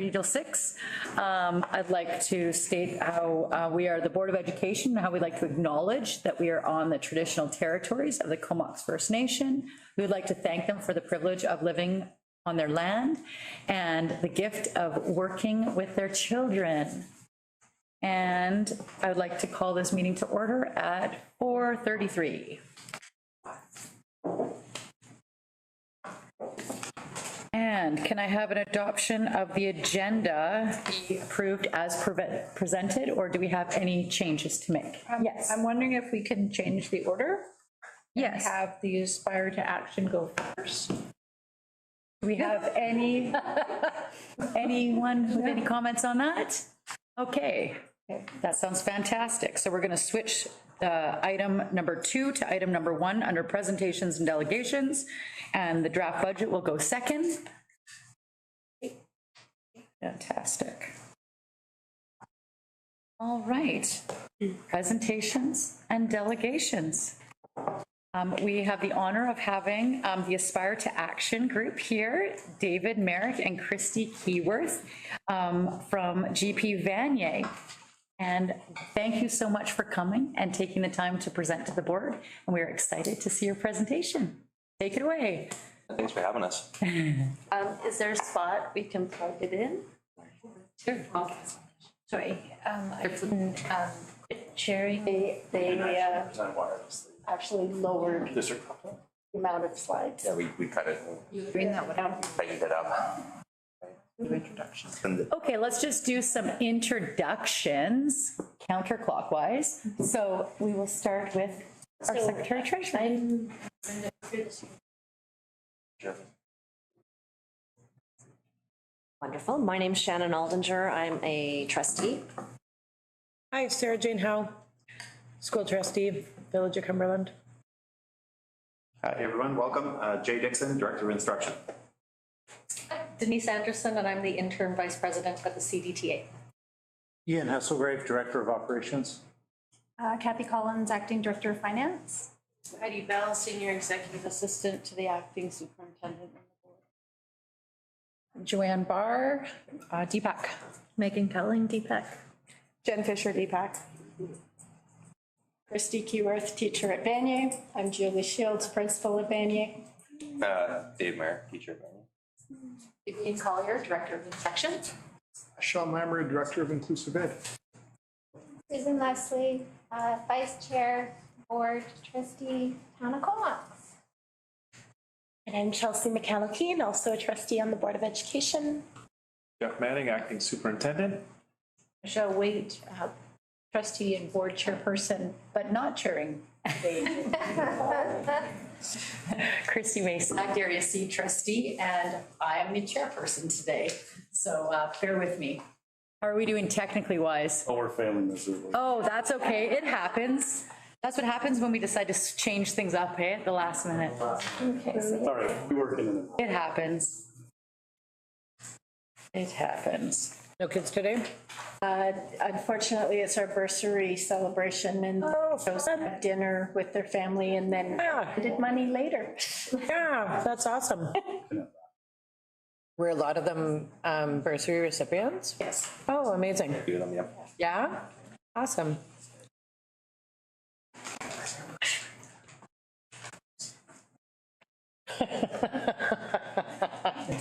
Till 6. I'd like to state how we are the Board of Education, and how we'd like to acknowledge that we are on the traditional territories of the Comox First Nation. We would like to thank them for the privilege of living on their land and the gift of working with their children. And I would like to call this meeting to order at 4:33. And can I have an adoption of the agenda be approved as presented, or do we have any changes to make? Yes. I'm wondering if we can change the order. Yes. Have the Aspire to Action go first. Do we have anyone with any comments on that? Okay, that sounds fantastic. So we're going to switch item number 2 to item number 1 under presentations and delegations, and the draft budget will go second. Fantastic. All right, presentations and delegations. We have the honor of having the Aspire to Action group here, David Merrick and Christy Keyworth from GP Vanier. And thank you so much for coming and taking the time to present to the board. And we're excited to see your presentation. Take it away. Thanks for having us. Is there a spot we can plug it in? Sure. Sorry, I couldn't quit sharing. They actually lowered the amount of slides. Yeah, we cut it. Bring that one out. Tightened it up. Introduction. Okay, let's just do some introductions counterclockwise. So we will start with our Secretary Treasurer. I'm Wonderful. My name's Shannon Aldinger. I'm a trustee. Hi, Sarah Jane Howe, school trustee, Village of Cumberland. Hi, everyone. Welcome. Jay Dixon, Director of Instruction. Denise Anderson, and I'm the interim vice president at the CDTA. Ian Hesselgrave, Director of Operations. Kathy Collins, Acting Director of Finance. Heidi Bell, Senior Executive Assistant to the Acting Superintendent. Joanne Barr, DPAC. Megan Culling, DPAC. Jen Fisher, DPAC. Christy Keyworth, teacher at Vanier. I'm Julie Shields, principal at Vanier. Dave Mayer, teacher. Vivian Collier, director of instruction. Sean Lamoureux, Director of Inclusive Ed. Susan Leslie, Vice Chair, Board Trustee, Town of Comox. And I'm Chelsea McCallakeen, also a trustee on the Board of Education. Jeff Manning, Acting Superintendent. Michelle Waite, trustee and board chairperson, but not chairing. Christy Mason. I'm Daria C. trustee, and I am the chairperson today. So bear with me. How are we doing technically wise? Oh, we're failing miserably. Oh, that's okay. It happens. That's what happens when we decide to change things up, hey, at the last minute. Okay. Sorry, we work in it. It happens. It happens. No kids today? Unfortunately, it's our bursary celebration, and goes to dinner with their family, and then did money later. Yeah, that's awesome. Were a lot of them bursary recipients? Yes. Oh, amazing. Do them, yeah. Yeah? Awesome.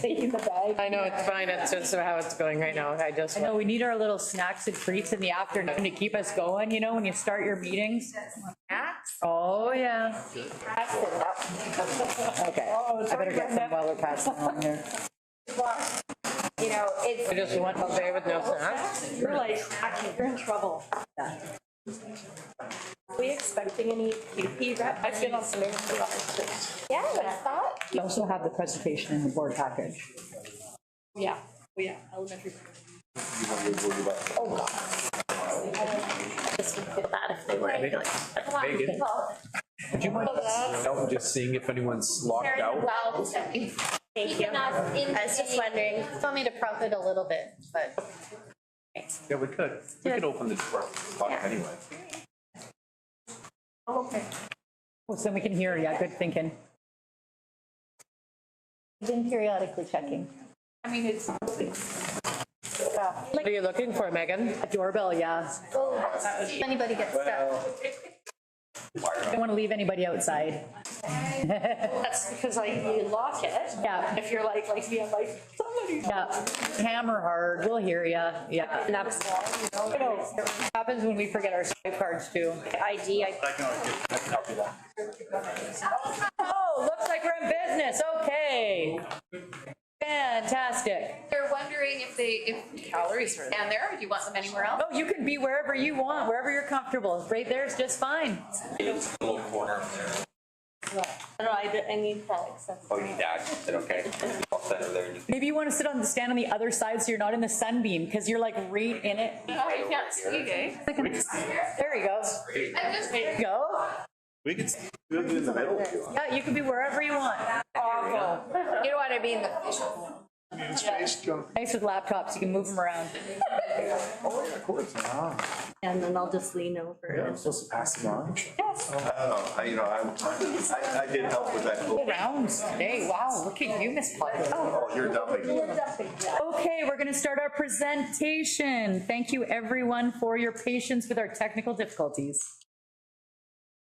Taking the bag. I know, it's fine. It's just how it's going right now. I know we need our little snacks and treats in the afternoon to keep us going, you know, when you start your meetings. Oh, yeah. Okay. I better get some while we're passing along here. You know, it's. I just went all day with no snacks. You're like, you're in trouble. Are we expecting any QP rep? I've been on some interviews. Yeah, I thought. We also have the presentation in the board package. Yeah, elementary. Oh, God. This would feel bad if they were. Megan, would you mind just seeing if anyone's locked out? Well, Thank you. I was just wondering. Want me to prop it a little bit, but. Yeah, we could. We could open the door anyway. Okay. Well, so we can hear, yeah, good thinking. Been periodically checking. I mean, it's What are you looking for, Megan? A doorbell, yeah. If anybody gets stuck. Don't want to leave anybody outside. That's because you lock it. Yeah. If you're like me, I'm like, somebody. Yeah, hammer hard, we'll hear ya, yeah. And that's, You know, it happens when we forget our swipe cards too. ID, I can help you that. Oh, looks like we're in business, okay. Fantastic. They're wondering if calories are down there, or do you want them anywhere else? Oh, you can be wherever you want, wherever you're comfortable. Right there is just fine. It's a little corner there. I don't know, I need that access. Oh, you dad, is it okay? I'll send her there and just. Maybe you want to stand on the other side so you're not in the sunbeam, because you're like right in it. I can't see you, eh? There you go. There you go. We can do it in the middle if you want. Yeah, you can be wherever you want. Awful. You don't want to be in the fishbowl. Nice with laptops, you can move them around. Oh, yeah, of course. And then I'll just lean over. Yeah, I'm supposed to pass them on. I did help with that. Rounds today, wow, look at you, Miss Potter. Oh, you're dumping. Okay, we're going to start our presentation. Thank you, everyone, for your patience with our technical difficulties.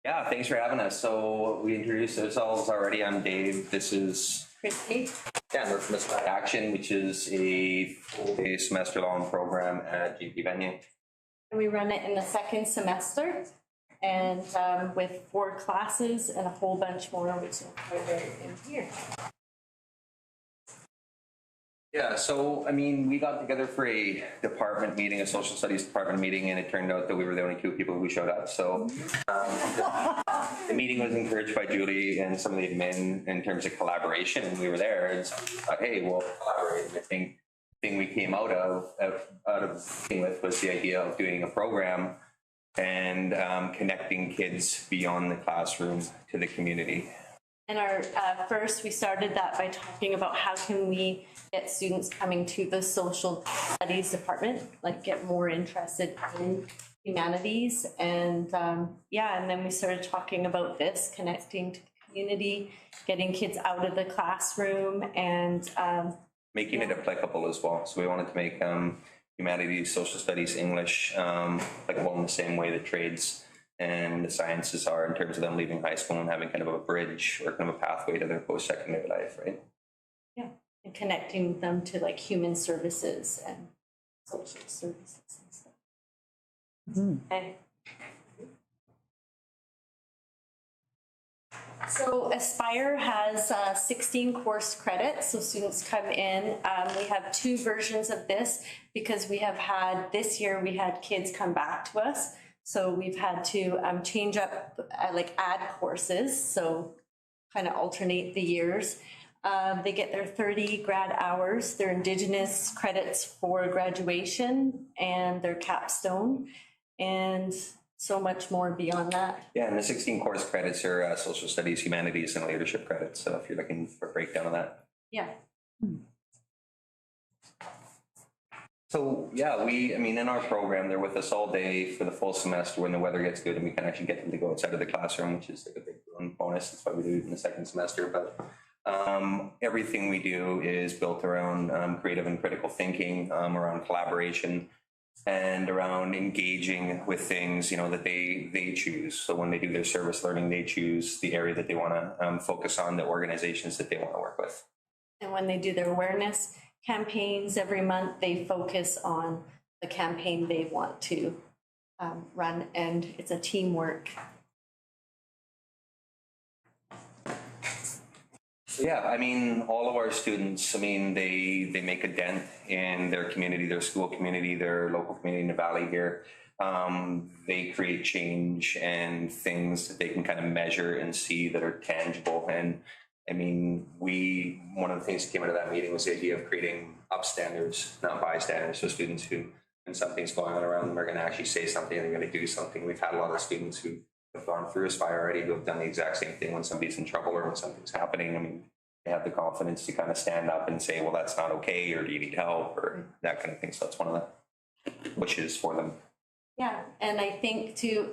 Yeah, thanks for having us. So we introduced ourselves already. I'm Dave. This is Christy? Dan. We're from Aspire Action, which is a full-day semester-long program at GP Venue. And we run it in the second semester and with 4 classes and a whole bunch more, which is in here. Yeah, so I mean, we got together for a department meeting, a social studies department meeting, and it turned out that we were the only 2 people who showed up. So the meeting was encouraged by Julie and some of the admin in terms of collaboration, and we were there and thought, hey, we'll collaborate. And I think the thing we came out of meeting with was the idea of doing a program and connecting kids beyond the classroom to the community. And our first, we started that by talking about how can we get students coming to the social studies department, like get more interested in humanities. And yeah, and then we started talking about this, connecting to the community, getting kids out of the classroom and making it applicable as well. So we wanted to make humanities, social studies, English applicable in the same way that trades and the sciences are in terms of them leaving high school and having kind of a bridge or kind of a pathway to their post-secondary life, right? yeah, and connecting them to like human services and social services and stuff. Okay. So Aspire has 16 course credits, so students come in. We have 2 versions of this because we have had, this year we had kids come back to us. So we've had to change up, like add courses, so kind of alternate the years. They get their 30 grad hours, their Indigenous credits for graduation and their capstone, and so much more beyond that. Yeah, and the 16 course credits are social studies, humanities, and leadership credits. So if you're looking for a breakdown of that. Yeah. So yeah, I mean, in our program, they're with us all day for the full semester when the weather gets good and we can actually get them to go outside of the classroom, which is like a big bonus. That's why we do it in the second semester. But everything we do is built around creative and critical thinking, around collaboration, and around engaging with things, you know, that they choose. So when they do their service learning, they choose the area that they want to focus on, the organizations that they want to work with. And when they do their awareness campaigns every month, they focus on the campaign they want to run, and it's a teamwork. Yeah, I mean, all of our students, I mean, they make a dent in their community, their school community, their local community in the valley here. They create change and things that they can kind of measure and see that are tangible. And I mean, one of the things that came out of that meeting was the idea of creating upstanders, not bystanders. So students who, when something's going on around them, are going to actually say something and they're going to do something. We've had a lot of students who have gone through Aspire already who have done the exact same thing when somebody's in trouble or when something's happening. I mean, they have the confidence to kind of stand up and say, well, that's not okay, or do you need help, or that kind of thing. So that's one of the wishes for them. Yeah, and I think too,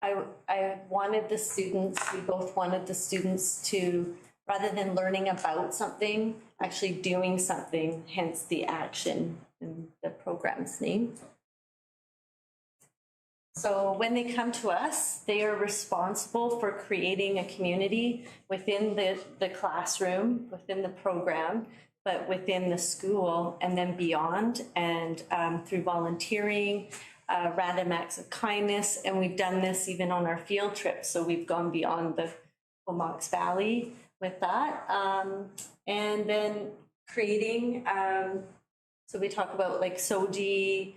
I wanted the students, we both wanted the students to, rather than learning about something, actually doing something, hence the action in the program's name. So when they come to us, they are responsible for creating a community within the classroom, within the program, but within the school and then beyond, and through volunteering, random acts of kindness. And we've done this even on our field trips. So we've gone beyond the Comox Valley with that. And then creating, so we talk about like SOGI,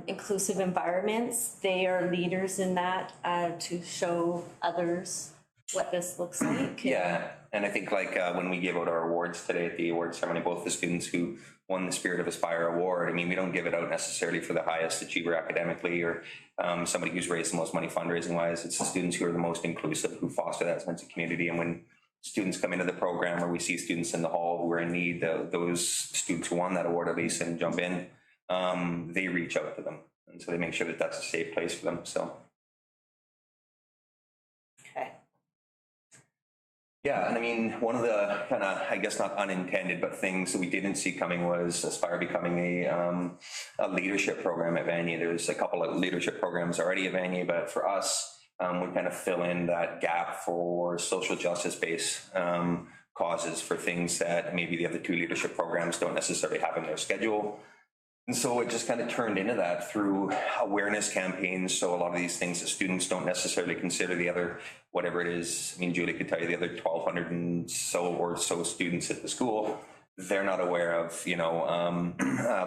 inclusive environments. They are leaders in that to show others what this looks like. Yeah, and I think like when we gave out our awards today at the award ceremony, both the students who won the Spirit of Aspire Award, I mean, we don't give it out necessarily for the highest achiever academically or somebody who's raised the most money fundraising wise. It's the students who are the most inclusive, who foster that sense of community. And when students come into the program, or we see students in the hall who are in need, those students who won that award at least and jump in, they reach out to them. And so they make sure that that's a safe place for them, so. Okay. Yeah, and I mean, one of the kind of, I guess not unintended, but things that we didn't see coming was Aspire becoming a leadership program at Vanier. There's a couple of leadership programs already at Vanier, but for us, we kind of fill in that gap for social justice-based causes for things that maybe the other two leadership programs don't necessarily have in their schedule. And so it just kind of turned into that through awareness campaigns. So a lot of these things that students don't necessarily consider, the other, whatever it is, I mean, Julie could tell you the other 1,200 and so students at the school, they're not aware of, you know,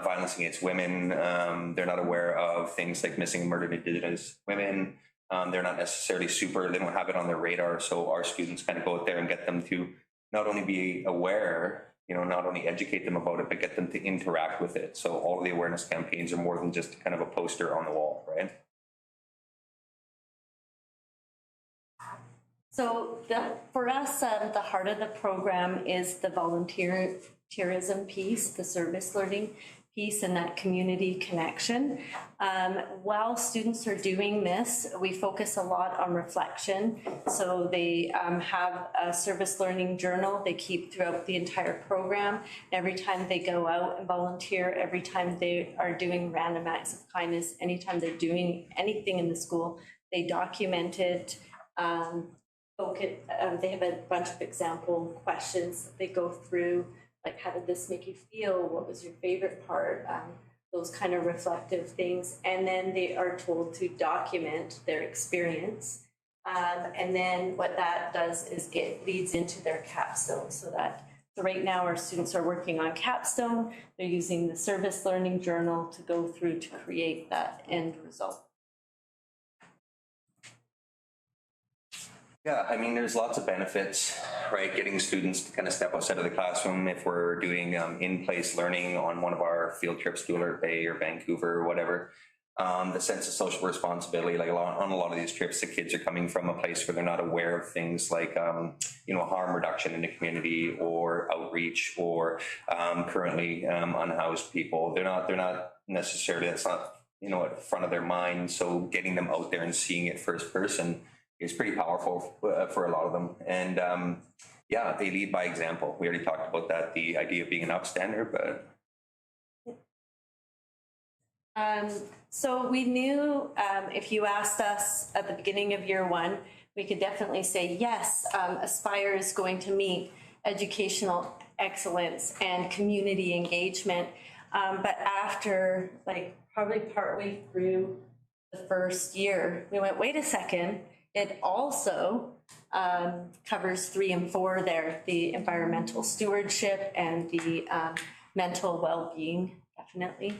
violence against women. They're not aware of things like missing and murdered Indigenous women. They're not necessarily they don't have it on their radar. So our students kind of go out there and get them to not only be aware, you know, not only educate them about it, but get them to interact with it. So all of the awareness campaigns are more than just kind of a poster on the wall, right? So for us, the heart of the program is the volunteerism piece, the service learning piece, and that community connection. While students are doing this, we focus a lot on reflection. So they have a service learning journal they keep throughout the entire program. Every time they go out and volunteer, every time they are doing random acts of kindness, anytime they're doing anything in the school, they document it. They have a bunch of example questions that they go through, like, how did this make you feel? What was your favorite part? Those kind of reflective things. And then they are told to document their experience. And then what that does is leads into their capstone. So right now our students are working on capstone. They're using the service learning journal to go through to create that end result. Yeah, I mean, there's lots of benefits, right? Getting students to kind of step outside of the classroom. If we're doing in-place learning on one of our field trips to Alert Bay or Vancouver or whatever, the sense of social responsibility, like on a lot of these trips, the kids are coming from a place where they're not aware of things like, you know, harm reduction in the community or outreach or currently unhoused people. They're not necessarily, that's not, you know, at the front of their mind. So getting them out there and seeing it first person is pretty powerful for a lot of them. And yeah, they lead by example. We already talked about that, the idea of being an upstander, but. So we knew if you asked us at the beginning of year one, we could definitely say, yes, Aspire is going to meet educational excellence and community engagement. But after, like, probably partway through the first year, we went, wait a second, it also covers 3 and 4 there, the environmental stewardship and the mental well-being, definitely.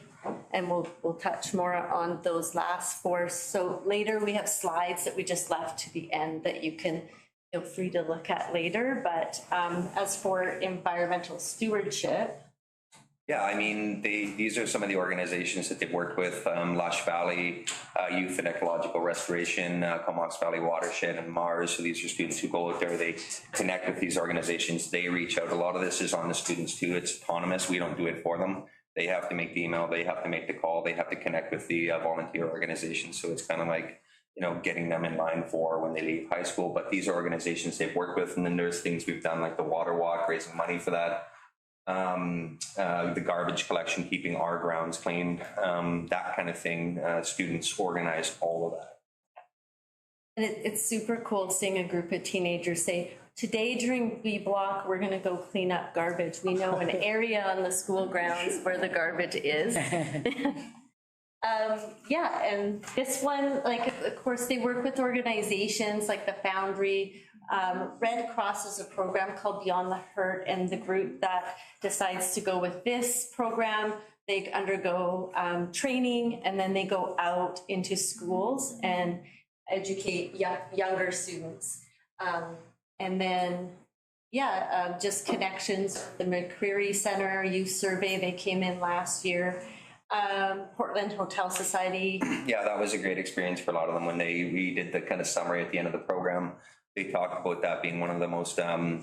And we'll touch more on those last 4. So later we have slides that we just left to the end that you can feel free to look at later. But as for environmental stewardship, yeah, I mean, these are some of the organizations that they've worked with, Lush Valley Youth and Ecological Restoration, Comox Valley Watershed, and Mars. So these are students who go out there, they connect with these organizations, they reach out. A lot of this is on the students too. It's autonomous. We don't do it for them. They have to make the email, they have to make the call, they have to connect with the volunteer organizations. So it's kind of like, you know, getting them in line for when they leave high school. But these are organizations they've worked with. And then there's things we've done like the Water Walk, raising money for that. the garbage collection, keeping our grounds clean, that kind of thing. Students organized all of that. And it's super cool seeing a group of teenagers say, today during B block, we're gonna go clean up garbage. We know an area on the school grounds where the garbage is. Yeah, and this one, like, of course, they work with organizations like the Foundry. Red Cross is a program called Beyond the Hurt, and the group that decides to go with this program, they undergo training, and then they go out into schools and educate younger students. And then, yeah, just connections, the McCreary Center Youth Survey, they came in last year. Portland Hotel Society. Yeah, that was a great experience for a lot of them when we did the kind of summary at the end of the program. They talked about that being one of the most, one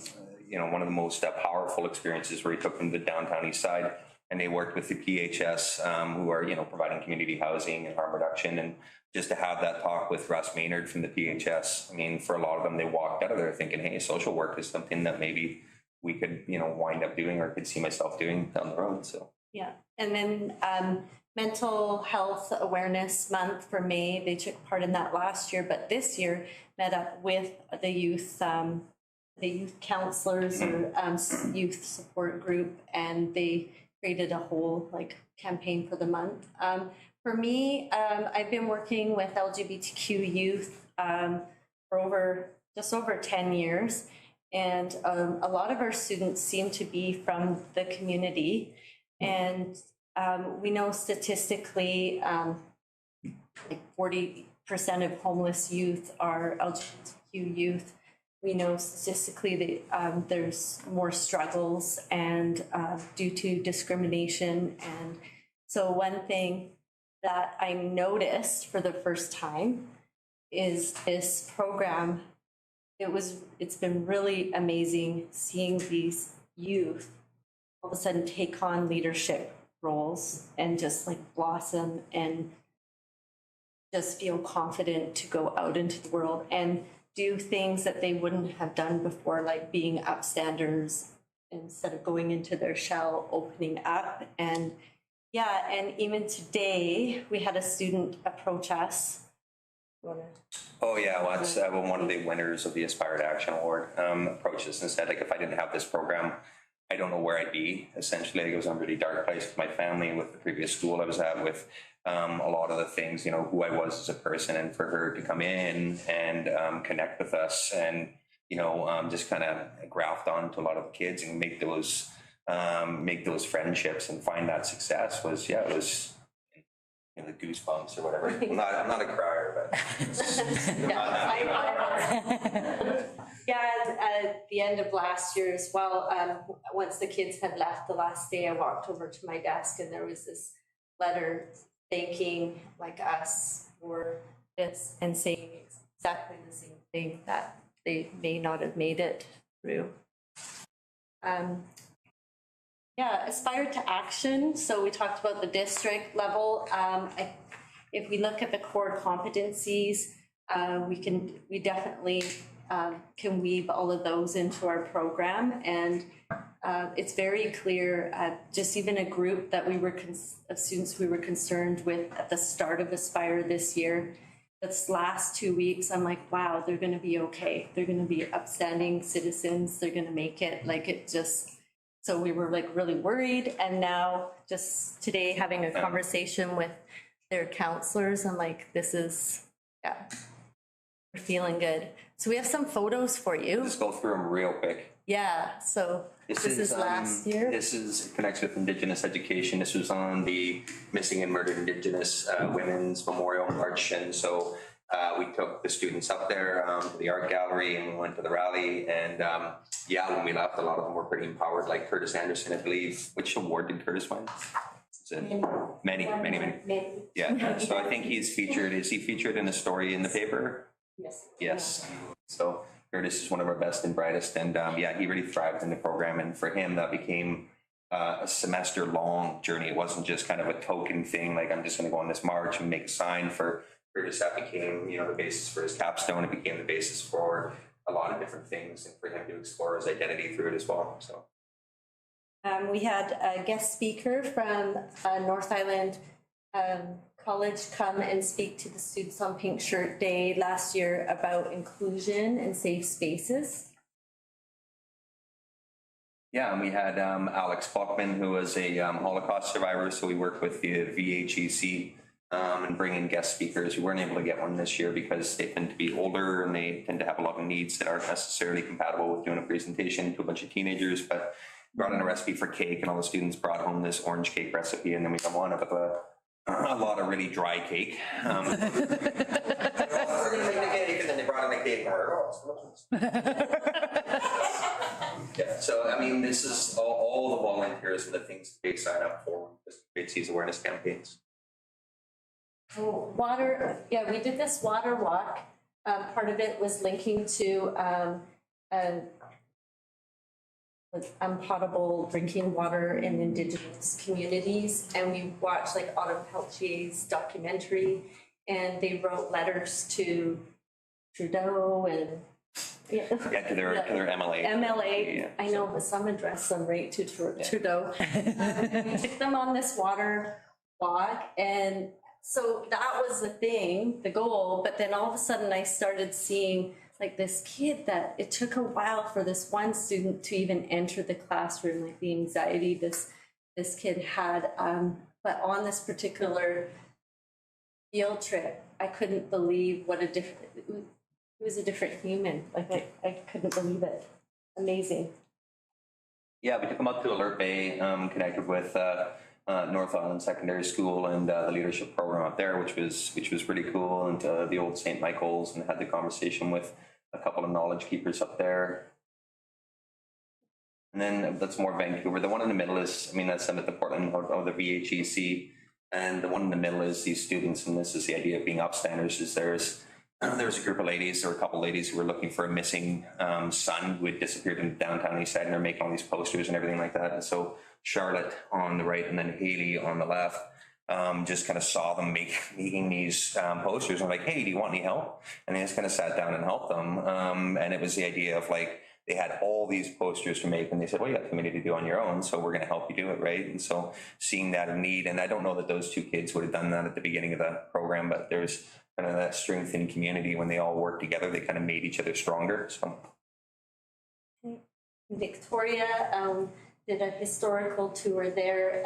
of the most powerful experiences where he took them to the downtown east side, and they worked with the PHS, who are, providing community housing and harm reduction. And just to have that talk with Russ Maynard from the PHS, I mean, for a lot of them, they walked out of there thinking, hey, social work is something that maybe we could, wind up doing or could see myself doing down the road. So. Yeah, and then Mental Health Awareness Month for May, they took part in that last year, but this year met up with the youth counselors or youth support group, and they created a whole campaign for the month. For me, I've been working with LGBTQ youth for just over 10 years, and a lot of our students seem to be from the community. And we know statistically, 40% of homeless youth are LGBTQ youth. We know statistically that there's more struggles and due to discrimination. And so one thing that I noticed for the first time is this program. It's been really amazing seeing these youth all of a sudden take on leadership roles and just blossom and just feel confident to go out into the world and do things that they wouldn't have done before, like being upstanders instead of going into their shell, opening up. And yeah, and even today we had a student approach us. Oh yeah, well, that's one of the winners of the Aspire to Action Award approached us and said, if I didn't have this program, I don't know where I'd be. Essentially, it was a really dark place with my family, with the previous school I was at, with a lot of the things, who I was as a person, and for her to come in and connect with us and, just kind of graft on to a lot of the kids and make those friendships and find that success was, it was the goosebumps or whatever. I'm not a crier, but yeah, at the end of last year as well, once the kids had left the last day, I walked over to my desk and there was this letter thanking us for this and saying exactly the same thing, that they may not have made it through. Yeah, Aspire to Action. So we talked about the district level. If we look at the core competencies, we definitely can weave all of those into our program. And it's very clear, just even a group that of students we were concerned with at the start of Aspire this year, this last 2 weeks, I'm like, wow, they're going to be okay. They're going to be upstanding citizens. They're going to make it. So we were really worried. And now just today having a conversation with their counselors, I'm like, we're feeling good. So we have some photos for you. Just go through them real quick. Yeah, so this is last year. This is connects with Indigenous education. This was on the Missing and Murdered Indigenous Women's Memorial March. And so we took the students up there to the art gallery and we went to the rally. And when we left, a lot of them were pretty empowered, like Curtis Anderson, I believe. Which award did Curtis win? Many. Yeah, so I think he's featured. Is he featured in a story in the paper? Yes. So Curtis is one of our best and brightest, and he really thrived in the program. And for him, that became a semester-long journey. It wasn't just kind of a token thing, like I'm just going to go on this march and make a sign. For Curtis, that became the basis for his capstone. It became the basis for a lot of different things, and for him to explore his identity through it as well. So. We had a guest speaker from North Island College come and speak to the students on Pink Shirt Day last year about inclusion and safe spaces. Yeah, and we had Alex Buckman, who was a Holocaust survivor, so we worked with the VHEC and bring in guest speakers. We weren't able to get one this year because they tend to be older and they tend to have a lot of needs that aren't necessarily compatible with doing a presentation to a bunch of teenagers, but brought in a recipe for cake and all the students brought home this orange cake recipe, and then we got one of a lot of really dry cake. They all started making a cake, and then they brought in a cake and we're, oh, yeah, so I mean, this is all the volunteers and the things they sign up for, just create these awareness campaigns. Water, yeah, we did this water walk. Part of it was linking to potable drinking water in Indigenous communities, and we watched like Autumn Peltier's documentary, and they wrote letters to Trudeau and to their MLA. MLA, Yeah. I know, but some addressed them right to Trudeau. We took them on this water walk, and so that was the thing, the goal, but then all of a sudden I started seeing like this kid that it took a while for this one student to even enter the classroom, like the anxiety this kid had. But on this particular field trip, I couldn't believe what a different, he was a different human. Like I couldn't believe it. Amazing. Yeah, we took them up to Alert Bay, connected with North Island Secondary School and the leadership program up there, which was really cool, and the old St. Michael's, and had the conversation with a couple of knowledge keepers up there. And then that's more Vancouver. The one in the middle is, I mean, that's at the Portland or the VHEC, and the one in the middle is these students, and this is the idea of being upstanders, is there was a group of ladies, or a couple of ladies who were looking for a missing son who had disappeared in downtown East Side, and they're making all these posters and everything like that. And so Charlotte on the right and then Haley on the left just kind of saw them making these posters, and like, hey, do you want any help? And they just kind of sat down and helped them. And it was the idea of like, they had all these posters to make, and they said, well, you got committee to do on your own, so we're going to help you do it, right? And so seeing that in need, and I don't know that those two kids would have done that at the beginning of the program, but there's kind of that strength in community when they all work together, they kind of made each other stronger. So Victoria did a historical tour there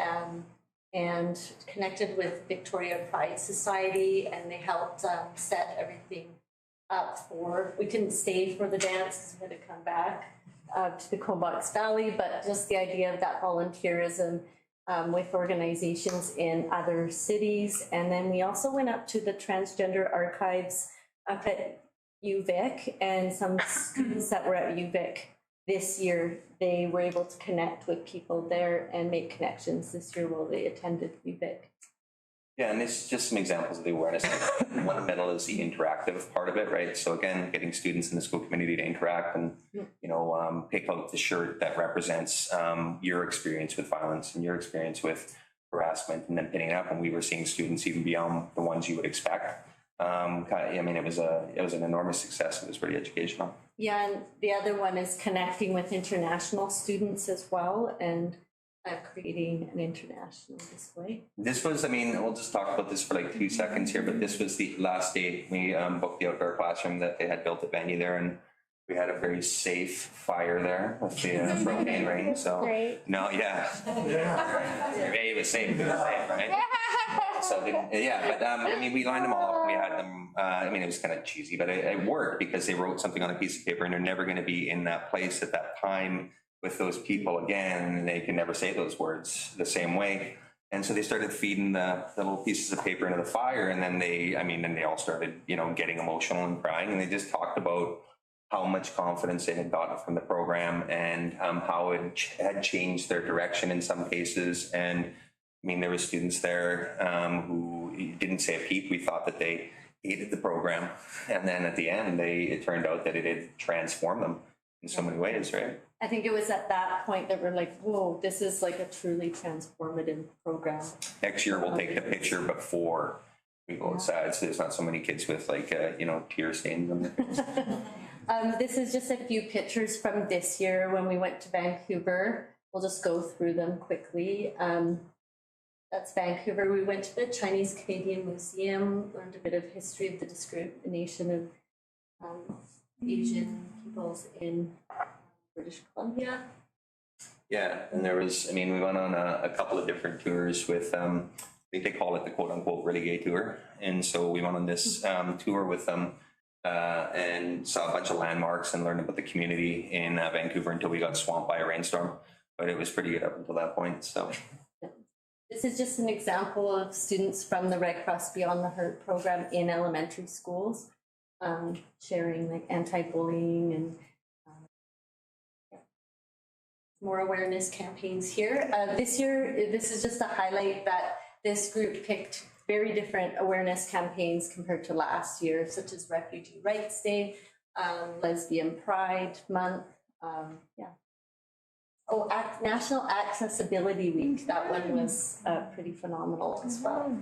and connected with Victoria Pride Society, and they helped set everything up for, we couldn't stay for the dance, we had to come back to the Comox Valley, but just the idea of that volunteerism with organizations in other cities. And then we also went up to the Transgender Archives up at UVic, and some students that were at UVic this year, they were able to connect with people there and make connections this year while they attended UVic. yeah, and it's just some examples of the awareness. One in the middle is the interactive part of it, right? So again, getting students in the school community to interact and, you know, pick out the shirt that represents your experience with violence and your experience with harassment, and then pinning it up. And we were seeing students even beyond the ones you would expect. I mean, it was an enormous success. It was pretty educational. Yeah, and the other one is connecting with international students as well, and creating an international display. This was, I mean, we'll just talk about this for like 2 seconds here, but this was the last day we booked the outdoor classroom that they had built at Venue there, and we had a very safe fire there with the propane ring. So no, yeah, it was safe, right? So yeah, but I mean, we lined them all up. We had them. I mean, it was kind of cheesy, but it worked because they wrote something on a piece of paper, and they're never going to be in that place at that time with those people again, and they can never say those words the same way. And so they started feeding the little pieces of paper into the fire, and then then they all started, you know, getting emotional and crying, and they just talked about how much confidence they had gotten from the program, and how it had changed their direction in some cases. And I mean, there were students there who didn't say a peep. We thought that they hated the program, and then at the end, it turned out that it had transformed them in so many ways, right? I think it was at that point that we're like, whoa, this is like a truly transformative program. Next year, we'll take the picture before we go outside, so there's not so many kids with like, you know, tear stains on their This is just a few pictures from this year when we went to Vancouver. we'll just go through them quickly. That's Vancouver. We went to the Chinese Canadian Museum, learned a bit of history of the discrimination of Asian peoples in British Columbia. Yeah, and there was, I mean, we went on a couple of different tours with, I think they call it the quote unquote really gay tour. And so we went on this tour with them and saw a bunch of landmarks and learned about the community in Vancouver until we got swamped by a rainstorm. But it was pretty good up until that point, so. This is just an example of students from the Red Cross Beyond the Hurt program in elementary schools, sharing like anti-bullying and more awareness campaigns here. This year, this is just to highlight that this group picked very different awareness campaigns compared to last year, such as Refugee Rights Day, Lesbian Pride Month, Oh, National Accessibility Week, that one was pretty phenomenal as well.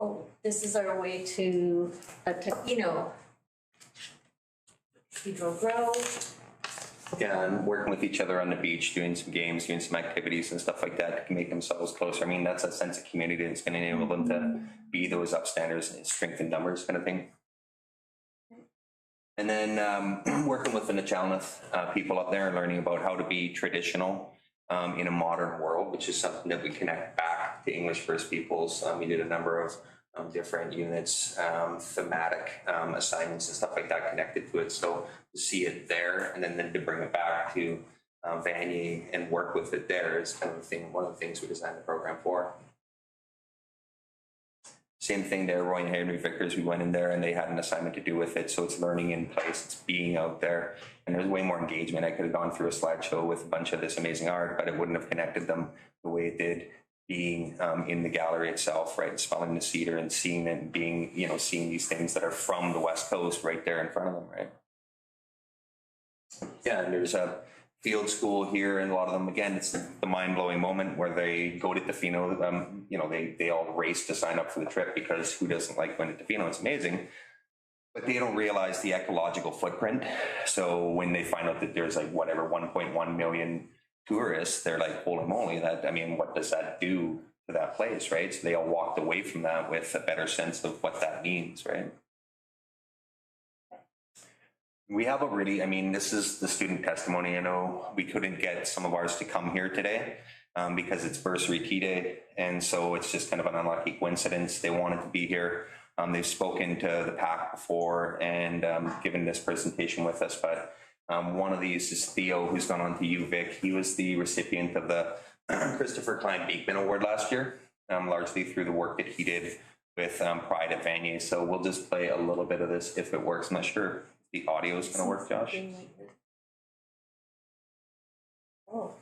Oh, this is our way to Tofino, Cathedral Grove. Yeah, and working with each other on the beach, doing some games, doing some activities and stuff like that to make themselves closer. I mean, that's a sense of community that's going to enable them to be those upstanders and strength in numbers kind of thing. And then working with the Nachalnath people up there and learning about how to be traditional in a modern world, which is something that we connect back to English First Peoples. We did a number of different units, thematic assignments and stuff like that connected to it. So to see it there and then to bring it back to Vanier and work with it there is kind of the thing, one of the things we designed the program for. Same thing there, Roy and Henry Vickers, we went in there and they had an assignment to do with it. So it's learning in place, it's being out there. And there's way more engagement. I could have gone through a slideshow with a bunch of this amazing art, but it wouldn't have connected them the way it did being in the gallery itself, right? Smelling the cedar and seeing it and being, you know, seeing these things that are from the West Coast right there in front of them, right? Yeah, and there's a field school here, and a lot of them, again, it's the mind-blowing moment where they go to Tofino, you know, they all race to sign up for the trip because who doesn't like going to Tofino? It's amazing. But they don't realize the ecological footprint. So when they find out that there's like whatever 1.1 million tourists, they're like, holy moly, that, I mean, what does that do to that place, right? So they all walked away from that with a better sense of what that means, right? We have a really, I mean, this is the student testimony. I know we couldn't get some of ours to come here today because it's Bursary Key Day. And so it's just kind of an unlucky coincidence. They wanted to be here. They've spoken to the PAC before and given this presentation with us. But one of these is Theo, who's gone on to UVic. He was the recipient of the Christopher Klein Beekman Award last year, largely through the work that he did with Pride at Vanier. So we'll just play a little bit of this if it works. I'm not sure the audio is going to work, Josh. Oh.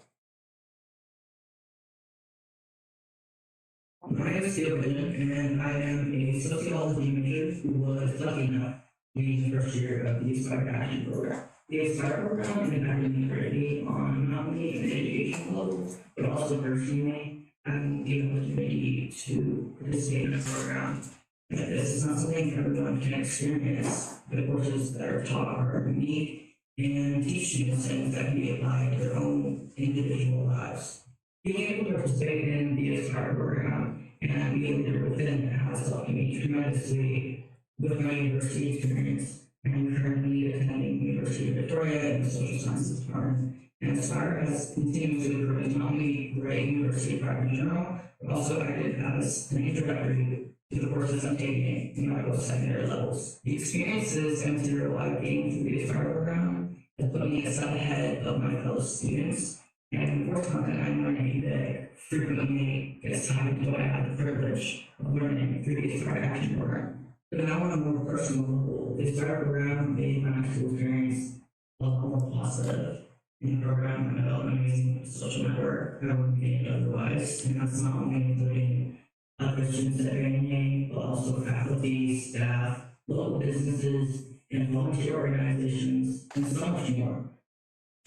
My name is Theo Bidden, and I am a sociology major who was lucky enough to be the first year of the Aspire Action Program. The Aspire program impacted me greatly on not only an educational level, but also personally, having the opportunity to participate in a program. This is not something everyone can experience. The courses that are taught are unique and teach students things that can be applied to their own individual lives. Being able to participate in the Aspire program and be a leader within it has helped me tremendously with my university experience. I'm currently attending University of Victoria in the Social Sciences department, and Aspire has continuously proven not only great university prep in general, but also acted as an introductory to the courses I'm taking in my post-secondary levels. The experiences and material I've gained through the Aspire program have put me a step ahead of my fellow students, and the course content I'm learning today frequently gets tied to what I had the privilege of learning through the Aspire Action Program. But now on a more personal level, the Aspire program made my high school experience a lot more positive. In the program, I developed an amazing social network I wouldn't gain otherwise, and that's not only including other students at Vanier, but also faculty, staff, local businesses, and volunteer organizations, and so much more.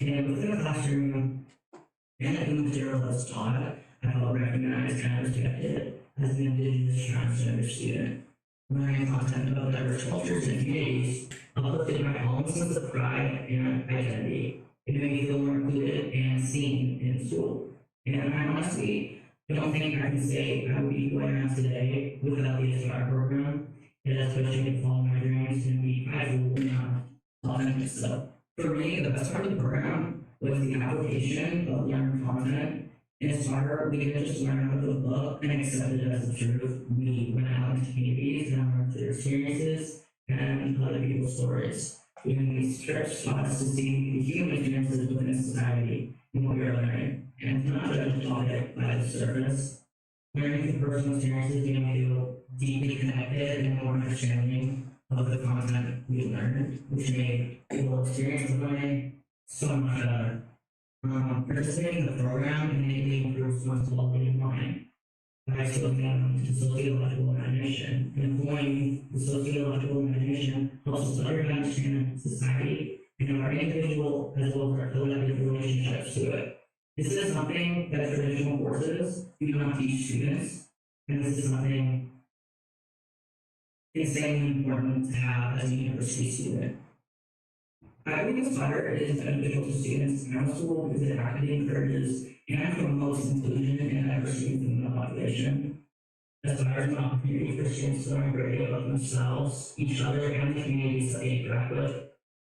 And within the classroom, and in the material that's taught, I felt recognized and respected as an Indigenous transgender student. Learning content about diverse cultures and communities uplifted my own sense of pride and identity. It made me feel more included and seen in school. And I honestly don't think I can say I would be who I am today without the Aspire program. It has pushed me to follow my dreams and be prideful and authentic. So for me, the best part of the program was the application of learning content. In Aspire, we didn't just learn out of a book and accept it as the truth. We went out into communities and learned their experiences and other people's stories. Doing these trips taught us to see the human experiences within society and what we are learning, and to not judge the topic by the surface. Learning from personal experiences made me feel deeply connected and more understanding of the content we learned, which made the whole experience of learning so much better. Participating in the program innately improves one's quality of mind by exposing them to sociological imagination. And employing the sociological imagination helps us better understand society and our individual as well as our collective relationships to it. This is something that traditional courses do not teach students, and this is something insanely important to have as a university student. I believe Aspire is beneficial to students and school because it actively encourages and promotes inclusion and diversity within the population. Aspire is an opportunity for students to learn greatly about themselves, each other, and the communities that they interact with.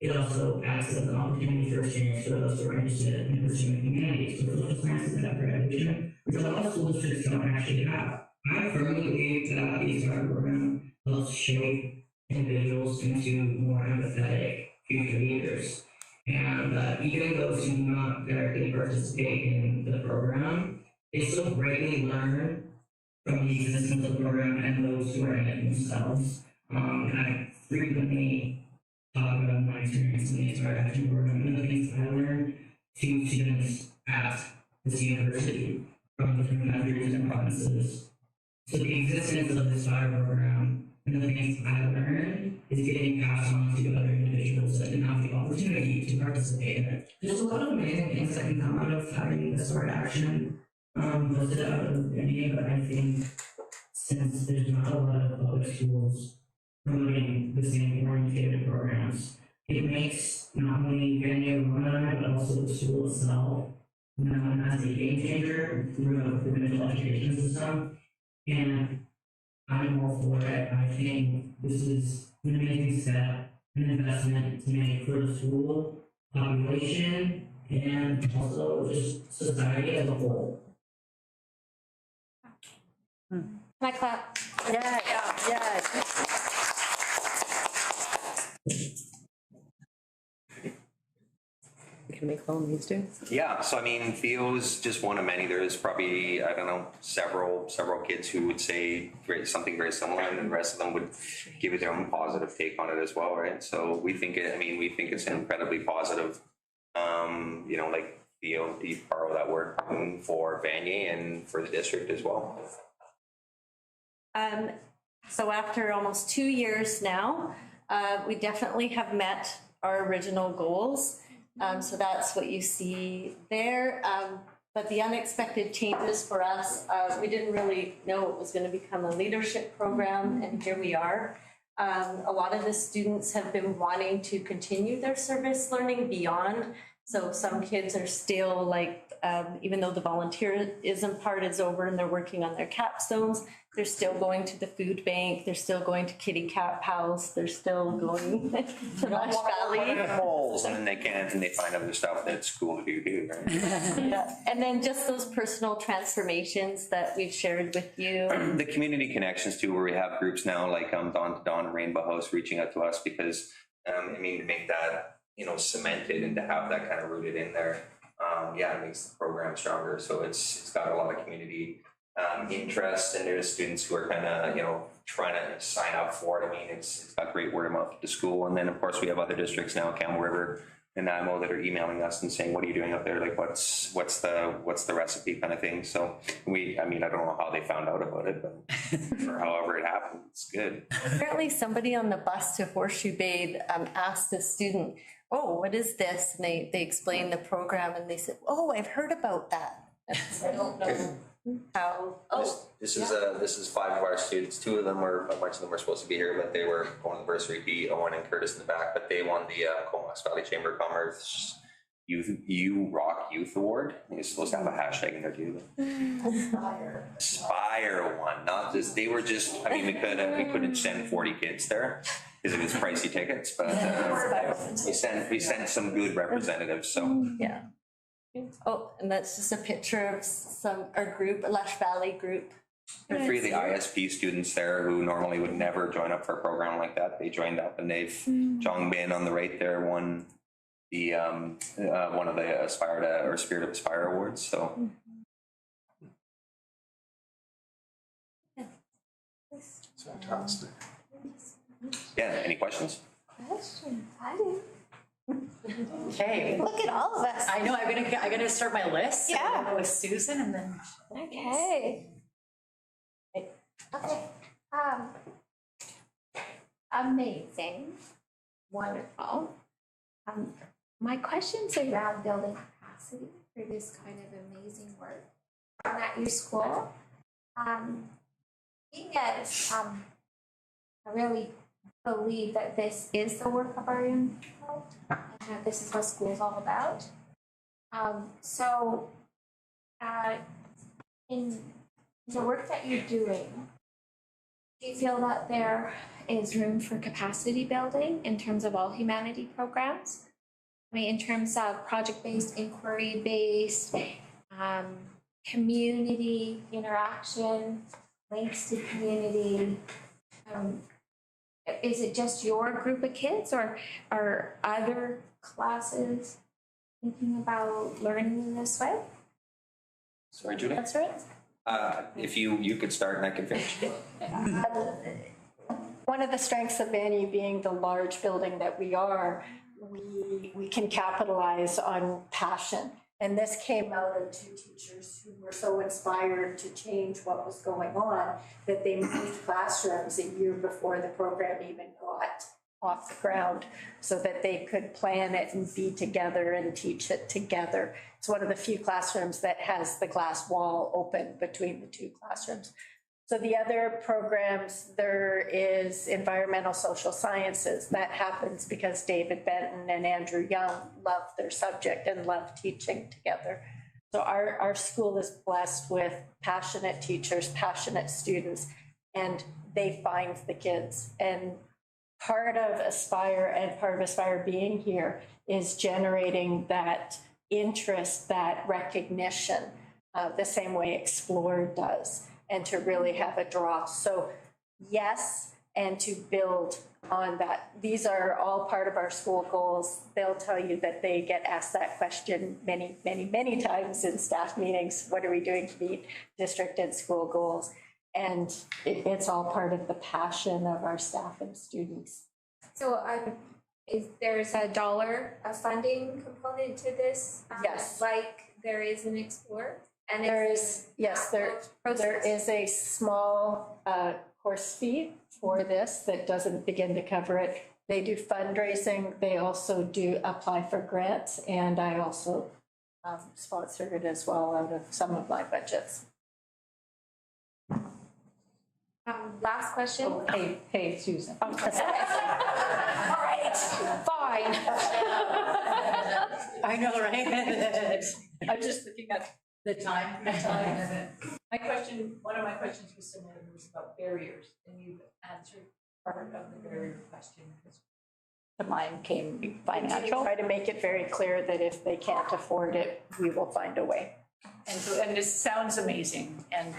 It also acts as an opportunity for experience for those who are interested in pursuing humanities or social sciences and upgrade education, which a lot of school districts don't actually have. I firmly believe that the Aspire program helps shape individuals into more empathetic future leaders. And even those who do not directly participate in the program, they still greatly learn from the existence of the program and those who are in it themselves. And I frequently talk about my experience in the Aspire Action program and the things I learned to students at this university from different countries and provinces. So the existence of this Aspire program and the things I learned is getting passed on to other individuals that didn't have the opportunity to participate in it. There's a lot of amazing things that can come out of having this sort of action listed out of Vanier, but I think since there's not a lot of public schools promoting the same oriented programs, it makes not only Vanier alumni, but also the school itself known as a game changer throughout the provincial education system. And I'm all for it. I think this is an amazing step, an investment to make for the school population and also just society as a whole. Can I clap? Yeah. Can we call these two? Yeah, so I mean, Theo's just one of many. There's probably, I don't know, several kids who would say something very similar, and the rest of them would give it their own positive take on it as well, right? So we think it's incredibly positive. Like Theo, you borrow that word for Vanier and for the district as well. So after almost 2 years now, we definitely have met our original goals. So that's what you see there. But the unexpected changes for us, we didn't really know it was going to become a leadership program, and here we are. A lot of the students have been wanting to continue their service learning beyond. So some kids are still like, even though the volunteerism part is over and they're working on their capstones, they're still going to the food bank, they're still going to Kitty Cat House, they're still going to Rush Valley. And then they can't, and they find other stuff that's cool to do too, right? Yeah. And then just those personal transformations that we've shared with you. The community connections too, where we have groups now like Dawn Rainbow House reaching out to us because, to make that, cemented and to have that kind of rooted in there, it makes the program stronger. So it's got a lot of community interest, and there's students who are kind of, trying to sign up for it. It's got great word of mouth at the school. And then of course we have other districts now, Campbell River and Nanaimo, that are emailing us and saying, what are you doing up there? Like what's the recipe kind of thing. So I don't know how they found out about it, but or however it happened, it's good. Apparently somebody on the bus to Horseshoe Bay asked a student, oh, what is this? And they explained the program and they said, oh, I've heard about that. I don't know how. This is 5 of our students. A bunch of them were supposed to be here, but they were going to the bursary, Owen and Curtis in the back, but they won the Comox Valley Chamber of Commerce You Rock Youth Award. You're supposed to have a hashtag in there too. Aspire one, not just, they were just, I mean, we couldn't send 40 kids there because it was pricey tickets, but we sent some good representatives, so. Yeah. Oh, and that's just a picture of our group, a Lush Valley group. There are 3 of the ISP students there who normally would never join up for a program like that. They joined up, and they've, Zhong Bin on the right there won the one of the Aspire to, or Spirit of Aspire awards, so. Fantastic. Yeah, any questions? Questions? I do. Okay. Look at all of us. I know, I'm gonna start my list. Yeah. I'm gonna go with Susan and then. Okay. Okay. Amazing. Wonderful. My questions are around building capacity for this kind of amazing work at your school. Being as I really believe that this is the work of our young people, and that this is what school is all about. In the work that you're doing, do you feel that there is room for capacity building in terms of all humanity programs? I mean, in terms of project-based, inquiry-based, community interaction, links to community. Is it just your group of kids, or are other classes thinking about learning in this way? Sorry, Judy? That's right. If you could start and I can finish. One of the strengths of Banny being the large building that we are, we can capitalize on passion. And this came out of 2 teachers who were so inspired to change what was going on that they moved classrooms a year before the program even got off the ground so that they could plan it and be together and teach it together. It's one of the few classrooms that has the glass wall open between the 2 classrooms. So the other programs, there is environmental social sciences. That happens because David Benton and Andrew Young love their subject and love teaching together. So our school is blessed with passionate teachers, passionate students, and they find the kids. And part of Aspire and part of Aspire being here is generating that interest, that recognition, the same way Explore does, and to really have a draw. So yes, and to build on that. These are all part of our school goals. They'll tell you that they get asked that question many, many, many times in staff meetings. What are we doing to meet district and school goals? And it's all part of the passion of our staff and students. So there's a dollar funding component to this? Yes. Like there is in Explore? And there is a small course fee for this that doesn't begin to cover it. They do fundraising. They also do apply for grants, and I also sponsor it as well out of some of my budgets. Last question. Oh, hey, Susan. All right, fine. I know, right? I'm just looking at the time. One of my questions was similar, was about barriers, and you've answered part of the barrier question. Mine came financial. Try to make it very clear that if they can't afford it, we will find a way. And this sounds amazing, and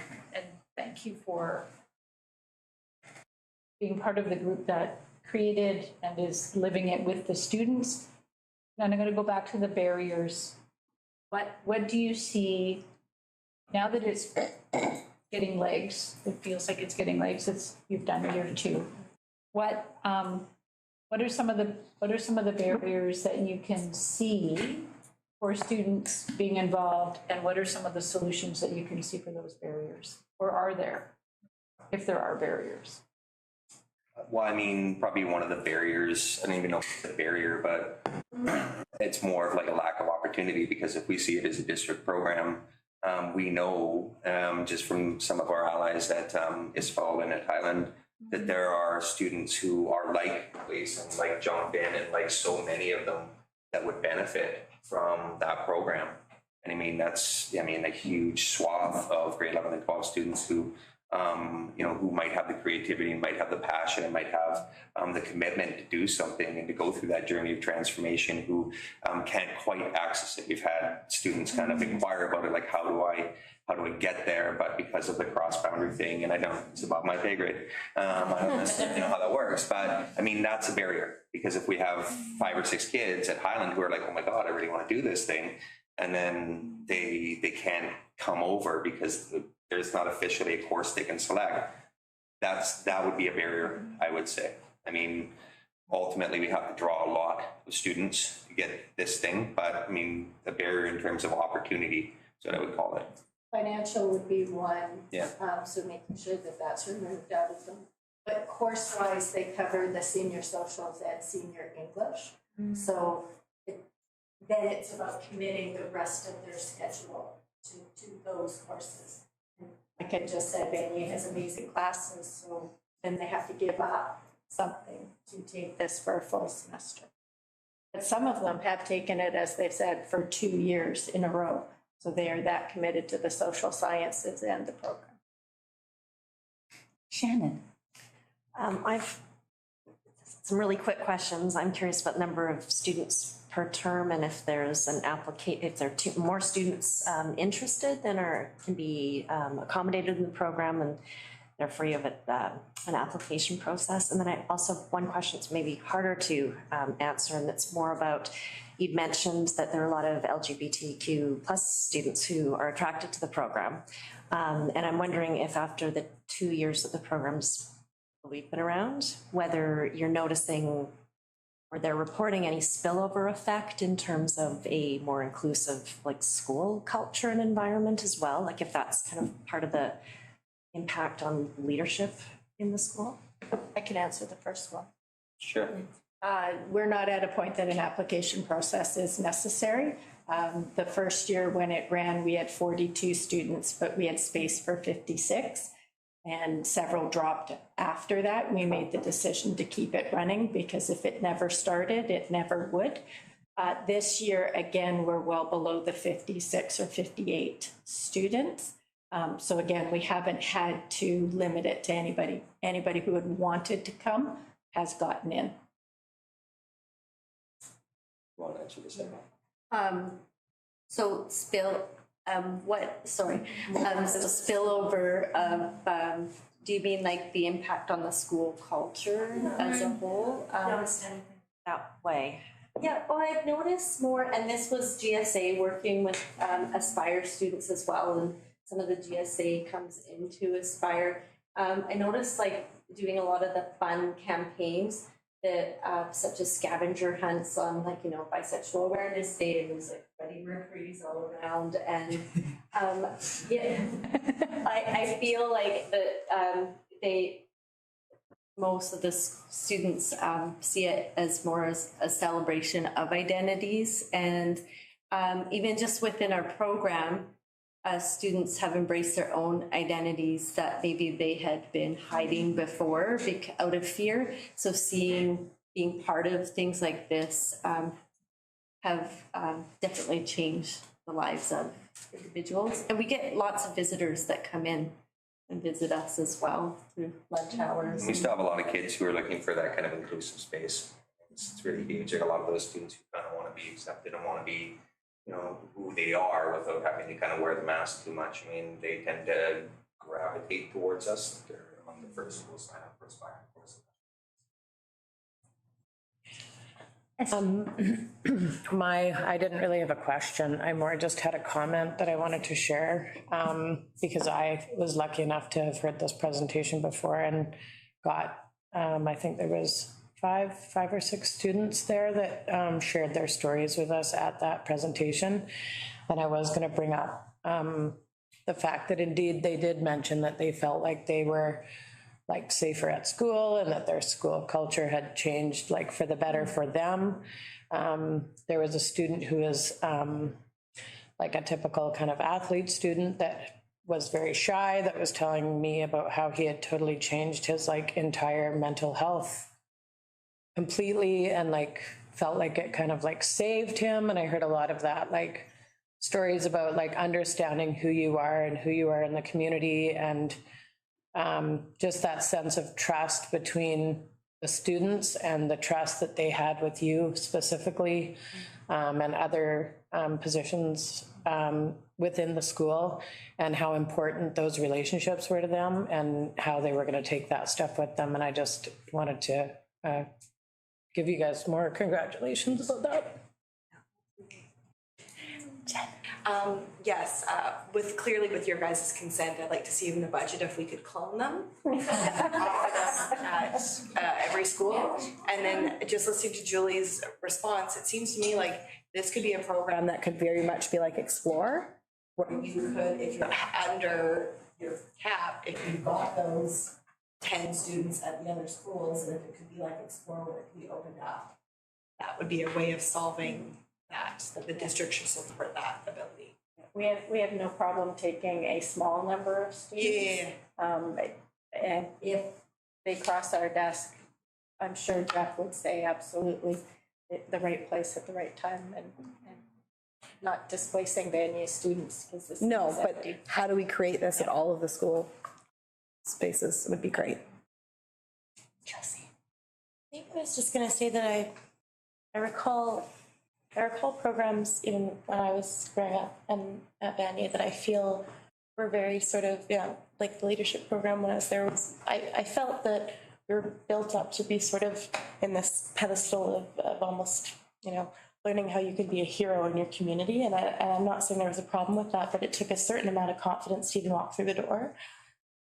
thank you for being part of the group that created and is living it with the students. And I'm going to go back to the barriers. What do you see now that it's getting legs? It feels like it's getting legs. You've done a year or 2. What are some of the barriers that you can see for students being involved, and what are some of the solutions that you can see for those barriers? Or are there, if there are barriers? Well, I mean, probably one of the barriers, I don't even know if it's a barrier, but it's more of like a lack of opportunity, because if we see it as a district program, we know just from some of our allies at ISFAL and at Highland that there are students who are like Clayson, like John Ben, and like so many of them that would benefit from that program. And I mean, that's, I mean, a huge swath of grade 11 and 12 students who, you know, who might have the creativity and might have the passion and might have the commitment to do something and to go through that journey of transformation, who can't quite access it. We've had students kind of inquire about it, like, how do I get there? But because of the cross-boundary thing, and I don't, it's above my pay grade. I don't necessarily know how that works, but I mean, that's a barrier, because if we have 5 or 6 kids at Highland who are like, oh my God, I really want to do this thing, and then they can't come over because there's not officially a course they can select, that would be a barrier, I would say. I mean, ultimately, we have to draw a lot of students to get this thing, but I mean, the barrier in terms of opportunity is what I would call it. Financial would be one. Yeah. So making sure that that's removed out of them. But course-wise, they cover the senior socials and senior English. So then it's about committing the rest of their schedule to those courses. Like I just said, Vanier has amazing classes, so then they have to give up something to take this for a full semester. But some of them have taken it, as they've said, for 2 years in a row. So they are that committed to the social sciences and the program. Shannon. I've some really quick questions. I'm curious about number of students per term, and if there's an if there are more students interested than can be accommodated in the program, and therefore you have an application process. And then I also have one question that's maybe harder to answer, and it's more about, you'd mentioned that there are a lot of LGBTQ plus students who are attracted to the program. And I'm wondering if after the 2 years that the program's been around, whether you're noticing or they're reporting any spillover effect in terms of a more inclusive, like, school culture and environment as well, like if that's kind of part of the impact on leadership in the school. I can answer the first one. Sure. We're not at a point that an application process is necessary. The first year when it ran, we had 42 students, but we had space for 56. And several dropped after that. We made the decision to keep it running, because if it never started, it never would. This year, again, we're well below the 56 or 58 students. So again, we haven't had to limit it to anybody. Anybody who had wanted to come has gotten in. You want to answer the second? So spillover of, do you mean like the impact on the school culture as a whole? Noticed anything that way? Yeah, well, I've noticed more, and this was GSA working with Aspire students as well, and some of the GSA comes into Aspire. I noticed, like, doing a lot of the fun campaigns that such as scavenger hunts on, like, you know, Bisexual Awareness Day, and there's like Freddie Mercury's all around, and yeah, I feel like that most of the students see it as more as a celebration of identities, and even just within our program, students have embraced their own identities that maybe they had been hiding before out of fear. So being part of things like this have definitely changed the lives of individuals. And we get lots of visitors that come in and visit us as well through lunch hours. We still have a lot of kids who are looking for that kind of inclusive space. It's really huge. Like, a lot of those students who kind of want to be accepted and want to be, you know, who they are without having to kind of wear the mask too much. I mean, they tend to gravitate towards us. They're on the first school sign up for Aspire. I didn't really have a question. I more just had a comment that I wanted to share, because I was lucky enough to have heard this presentation before and got, I think there was five or six students there that shared their stories with us at that presentation. And I was going to bring up the fact that indeed they did mention that they felt like they were like safer at school and that their school culture had changed like for the better for them. There was a student who was like a typical kind of athlete student that was very shy, that was telling me about how he had totally changed his like entire mental health completely, and like felt like it kind of like saved him. And I heard a lot of that, like stories about like understanding who you are and who you are in the community, and just that sense of trust between the students and the trust that they had with you specifically, and other positions within the school, and how important those relationships were to them and how they were going to take that step with them. And I just wanted to give you guys more congratulations about that. Yes, clearly with your guys' consent, I'd like to see in the budget if we could clone them. At every school. And then just listening to Julie's response, it seems to me like this could be a program that could very much be like Explore, where you could, if you're under your cap, if you got those 10 students at the other schools, and if it could be like Explore where it could be opened up, that would be a way of solving that the district should support that ability. We have no problem taking a small number of students. And if they cross our desk, I'm sure Jeff would say absolutely the right place at the right time, and not displacing Vanier students, because this No, is but empty. how do we create this at all of the school spaces would be great. Chelsea. I think I was just gonna say that I recall programs even when I was growing up and at Vanier that I feel were very sort of, like the leadership program when I was there I felt that we were built up to be sort of in this pedestal of almost, learning how you could be a hero in your community. And I'm not saying there was a problem with that, but it took a certain amount of confidence to even walk through the door.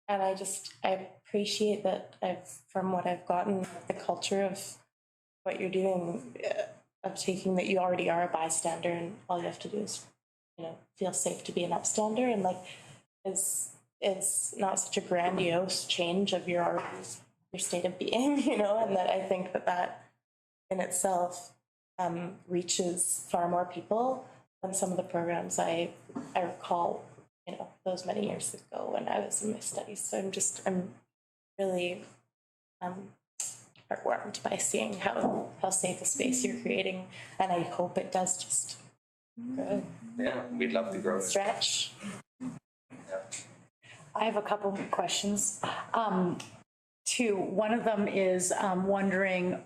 And I appreciate that from what I've gotten, the culture of what you're doing, of taking that you already are a bystander and all you have to do is, feel safe to be an upstander, and is not such a grandiose change of your state of being, and that I think that in itself reaches far more people than some of the programs I recall, those many years ago when I was in my studies. So I'm really heartwarmed by seeing how safe a space you're creating, and I hope it does just grow. Yeah, we'd love to grow it. Stretch. I have a couple of questions. Two, one of them is wondering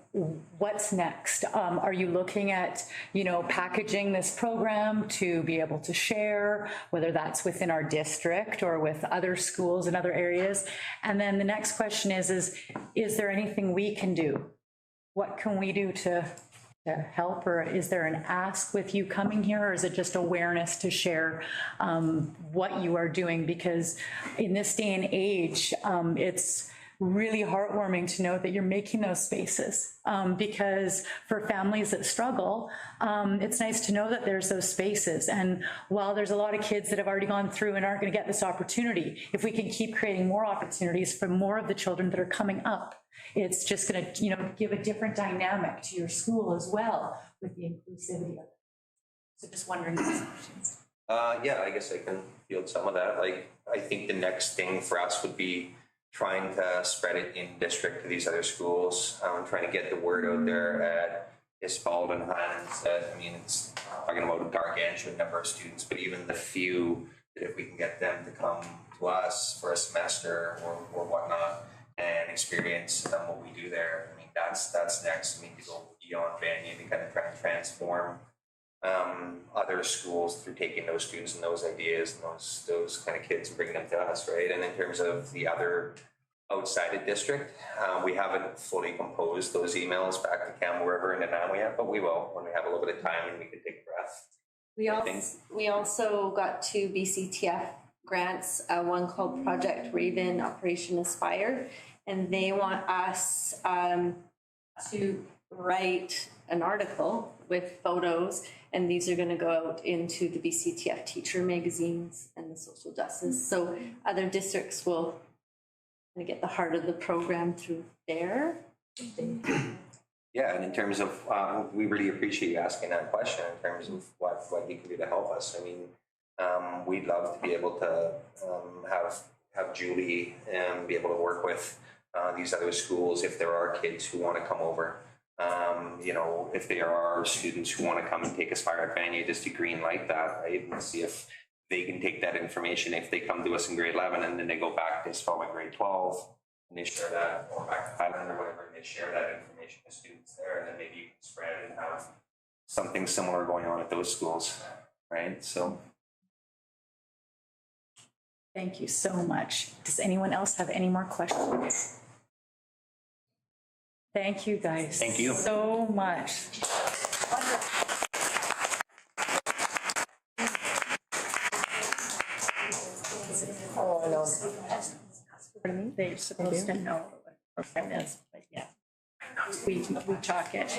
what's next. Are you looking at, packaging this program to be able to share, whether that's within our district or with other schools in other areas? And then the next question is there anything we can do? What can we do to help, or is there an ask with you coming here, or is it just awareness to share what you are doing? Because in this day and age, it's really heartwarming to know that you're making those spaces, because for families that struggle, it's nice to know that there's those spaces. And while there's a lot of kids that have already gone through and aren't going to get this opportunity, if we can keep creating more opportunities for more of the children that are coming up, it's just going to, give a different dynamic to your school as well with the inclusivity of it. So just wondering these questions. Yeah, I guess I can field some of that. Like, I think the next thing for us would be trying to spread it in district to these other schools, trying to get the word out there at Isbald and Highlands. It's talking about a gargantuan number of students, but even the few that if we can get them to come to us for a semester or whatnot and experience what we do there, that's next. To go beyond Vanier to kind of try and transform other schools through taking those students and those ideas and those kind of kids and bringing them to us, right? And in terms of the other outside of district, we haven't fully composed those emails back to Campbell River and Nanaimo yet, but we will when we have a little bit of time and we can take a breath. We also got 2 BCTF grants, one called Project Raven, Operation Aspire, and they want us to write an article with photos, and these are going to go out into the BCTF teacher magazines and the social justice. So other districts will get the heart of the program through there. Yeah, and in terms of, we really appreciate you asking that question in terms of what you can do to help us. We'd love to be able to have Julie be able to work with these other schools if there are kids who want to come over You know, if there are students who want to come and take Aspire at Vanier, just to green light that, right? And see if they can take that information, if they come to us in grade 11 and then they go back to Spelman grade 12 and they share that, or back to Highland or whatever, and they share that information with students there, and then maybe you can spread and have something similar going on at those schools, right? So. Thank you so much. Does anyone else have any more questions? Thank you, guys. Thank you. So much. Oh, I know. They're supposed to know what the program is, but yeah. We talk it.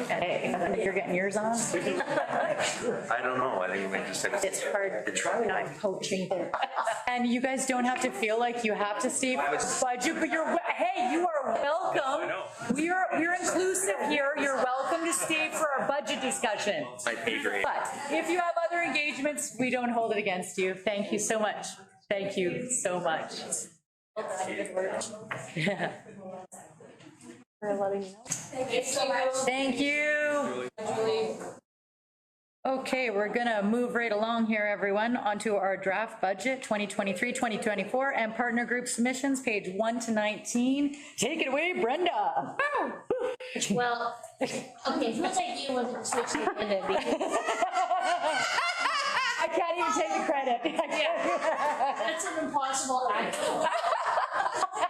You're getting yours on? I don't know. I think we just said It's hard to try. I'm coaching there. And you guys don't have to feel like you have to stay for the budget, but hey, you are welcome. We're inclusive here. You're welcome to stay for our budget discussion. my pay grade. But if you have other engagements, we don't hold it against you. Thank you so much. Thank you so much. Yeah. For letting me know. Thank you so much. Thank you. Okay, we're gonna move right along here, everyone, onto our draft budget 2023-2024 and partner group submissions, page 1 to 19. Take it away, Brenda. Well, okay, feels like you wasn't switching the agenda because I can't even take the credit. that's an impossible act.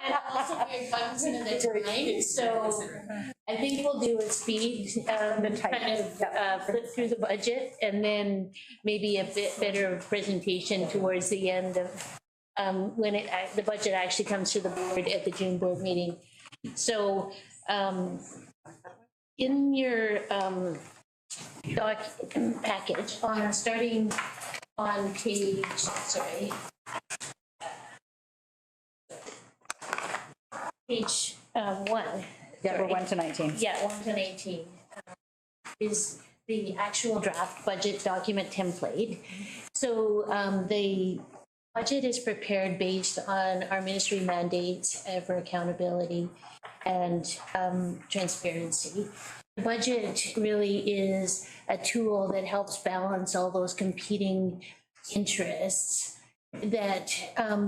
And also we're cognizant of the time, so I think we'll do a speed, kind of flip through the budget and then maybe a bit better presentation towards the end of when the budget actually comes to the board at the June board meeting. So in your doc package, starting on page, page 1. Yeah, we're 1 to 19. Yeah, 1 to 19 is the actual draft budget document template. So the budget is prepared based on our ministry mandates for accountability and transparency. The budget really is a tool that helps balance all those competing interests that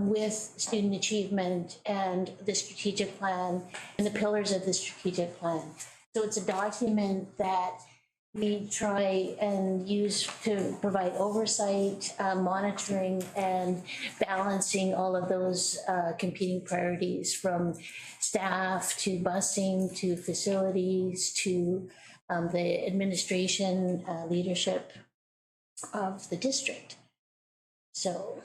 with student achievement and the strategic plan and the pillars of the strategic plan. So it's a document that we try and use to provide oversight, monitoring, and balancing all of those competing priorities, from staff to busing to facilities to the administration leadership of the district. So,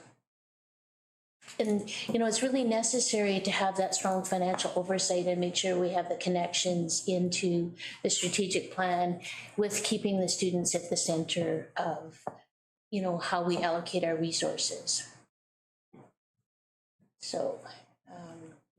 and, you know, it's really necessary to have that strong financial oversight and make sure we have the connections into the strategic plan with keeping the students at the center of, you know, how we allocate our resources. So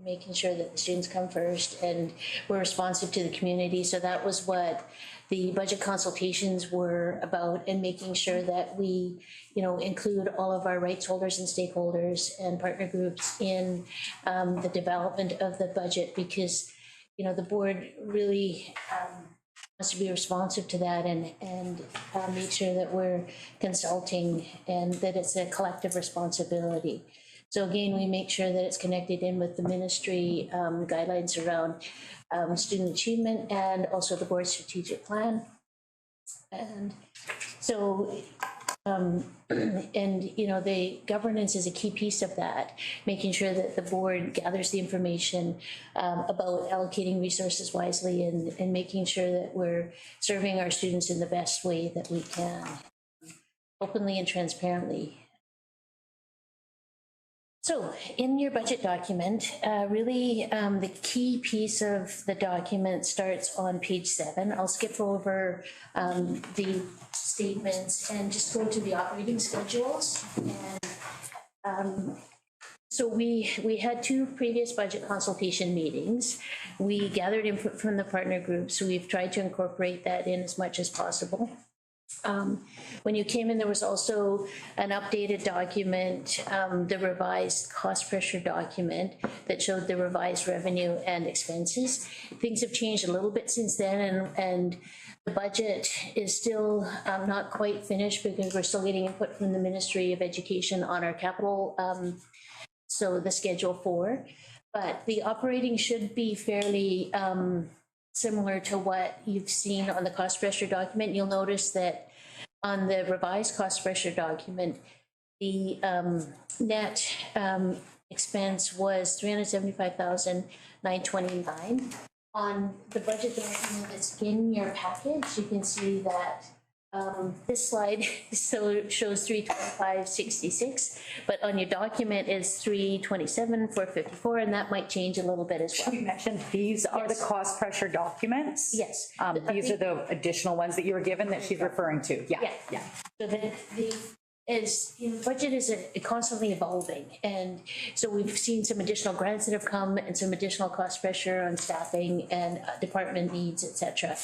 making sure that the students come first and we're responsive to the community. So that was what the budget consultations were about, and making sure that we, you know, include all of our rights holders and stakeholders and partner groups in the development of the budget, because, you know, the board really wants to be responsive to that and make sure that we're consulting and that it's a collective responsibility. So again, we make sure that it's connected in with the ministry guidelines around student achievement and also the board strategic plan. And so, and you know, the governance is a key piece of that, making sure that the board gathers the information about allocating resources wisely and making sure that we're serving our students in the best way that we can, openly and transparently. So in your budget document, really the key piece of the document starts on page 7. I'll skip over the statements and just go to the operating schedules. And so we had 2 previous budget consultation meetings. We gathered input from the partner group, so we've tried to incorporate that in as much as possible. When you came in, there was also an updated document, the revised cost pressure document that showed the revised revenue and expenses. Things have changed a little bit since then, and the budget is still not quite finished because we're still getting input from the Ministry of Education on our capital, so the Schedule 4. But the operating should be fairly similar to what you've seen on the cost pressure document. You'll notice that on the revised cost pressure document, the net expense was $375,929. On the budget document that's in your package, you can see that this slide still shows 325,666, but on your document is 327,454, and that might change a little bit as well. You mentioned these are the cost pressure documents? Yes. These are the additional ones that you were given that she's referring to. Yeah. So the budget is constantly evolving, and so we've seen some additional grants that have come and some additional cost pressure on staffing and department needs, et cetera,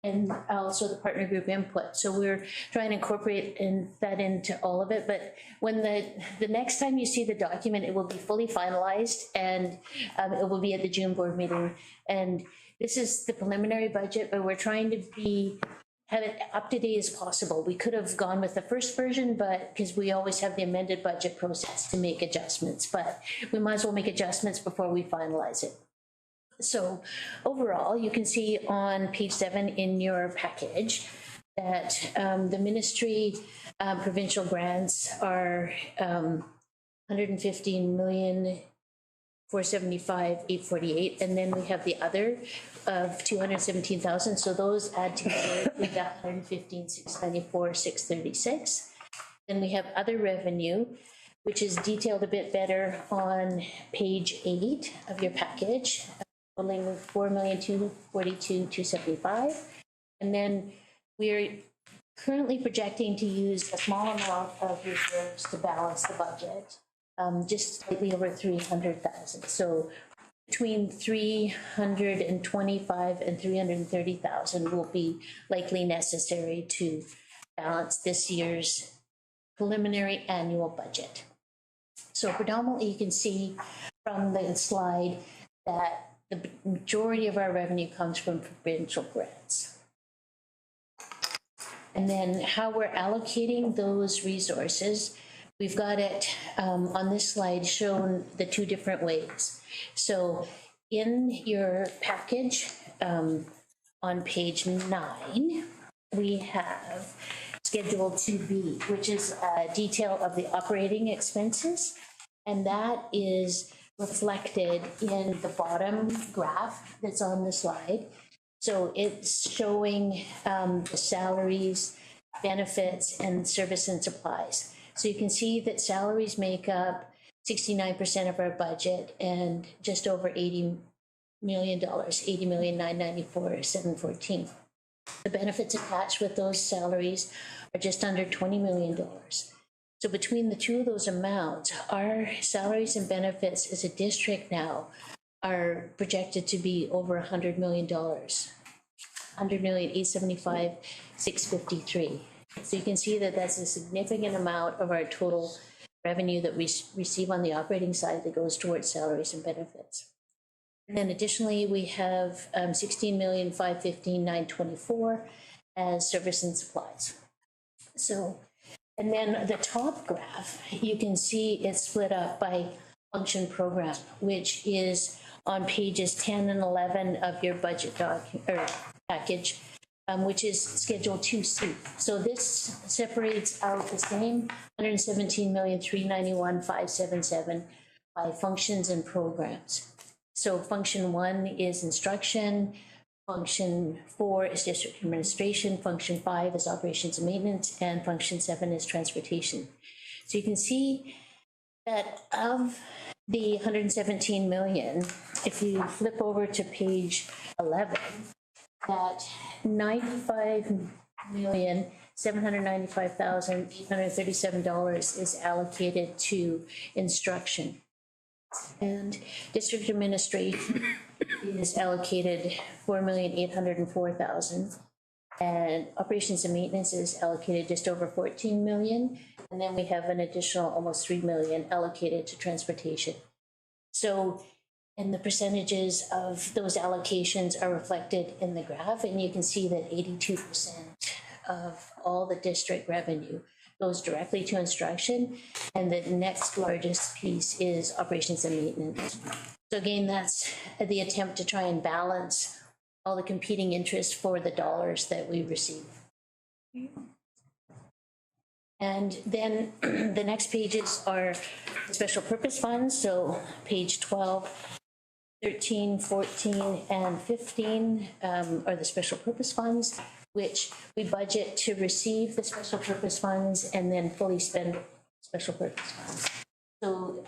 and also the partner group input. So we're trying to incorporate that into all of it, but when the next time you see the document, it will be fully finalized, and it will be at the June board meeting. And this is the preliminary budget, but we're trying to have it up to date as possible. We could have gone with the first version, but because we always have the amended budget process to make adjustments, but we might as well make adjustments before we finalize it. So overall, you can see on page 7 in your package that the ministry provincial grants are 115,475,848, and then we have the other of 217,000. So those add together with that 115,694,636. Then we have other revenue, which is detailed a bit better on page 8 of your package, totaling 4,242,275. And then we're currently projecting to use a small amount of reserves to balance the budget, just slightly over 300,000. So between 325 and 330,000 will be likely necessary to balance this year's preliminary annual budget. So predominantly, you can see from the slide that the majority of our revenue comes from provincial grants. And then how we're allocating those resources, we've got it on this slide shown the two different ways. So in your package on page 9, we have Schedule 2B, which is a detail of the operating expenses. And that is reflected in the bottom graph that's on the slide. So it's showing the salaries, benefits, and service and supplies. So you can see that salaries make up 69% of our budget and just over $80 million, $80,994,714. The benefits attached with those salaries are just under $20 million. So between the two of those amounts, our salaries and benefits as a district now are projected to be over $100 million, $100,875,653. So you can see that that's a significant amount of our total revenue that we receive on the operating side that goes towards salaries and benefits. And then additionally, we have 16,515,924 as service and supplies. So, and then the top graph, you can see it's split up by function program, which is on pages 10 and 11 of your budget package, which is Schedule 2C. So this separates out the same 117,391,577 by functions and programs. So function 1 is instruction, function 4 is district administration, function 5 is operations and maintenance, and function 7 is transportation. So you can see that of the 117 million, if you flip over to page 11, that $95,795,837 is allocated to instruction. And district administration is allocated $4,804,000. And operations and maintenance is allocated just over 14 million. And then we have an additional almost 3 million allocated to transportation. So, and the percentages of those allocations are reflected in the graph, and you can see that 82% of all the district revenue goes directly to instruction, and the next largest piece is operations and maintenance. So again, that's the attempt to try and balance all the competing interests for the dollars that we receive. And then the next pages are special purpose funds. So page 12, 13, 14, and 15 are the special purpose funds, which we budget to receive the special purpose funds and then fully spend special purpose funds. So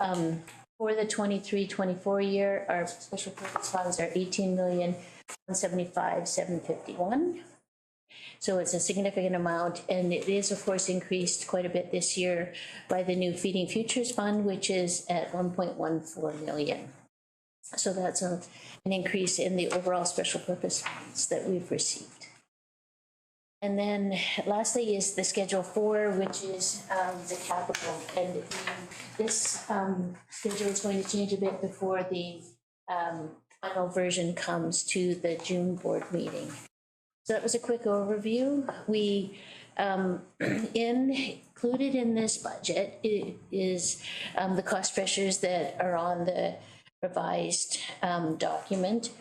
for the 23-24 year, our special purpose funds are 18,175,751. So it's a significant amount, and it is of course increased quite a bit this year by the new Feeding Futures Fund, which is at 1.14 million. So that's an increase in the overall special purpose funds that we've received. And then lastly is the Schedule 4, which is the capital. And this schedule is going to change a bit before the final version comes to the June board meeting. So that was a quick overview. We included in this budget is the cost pressures that are on the revised document.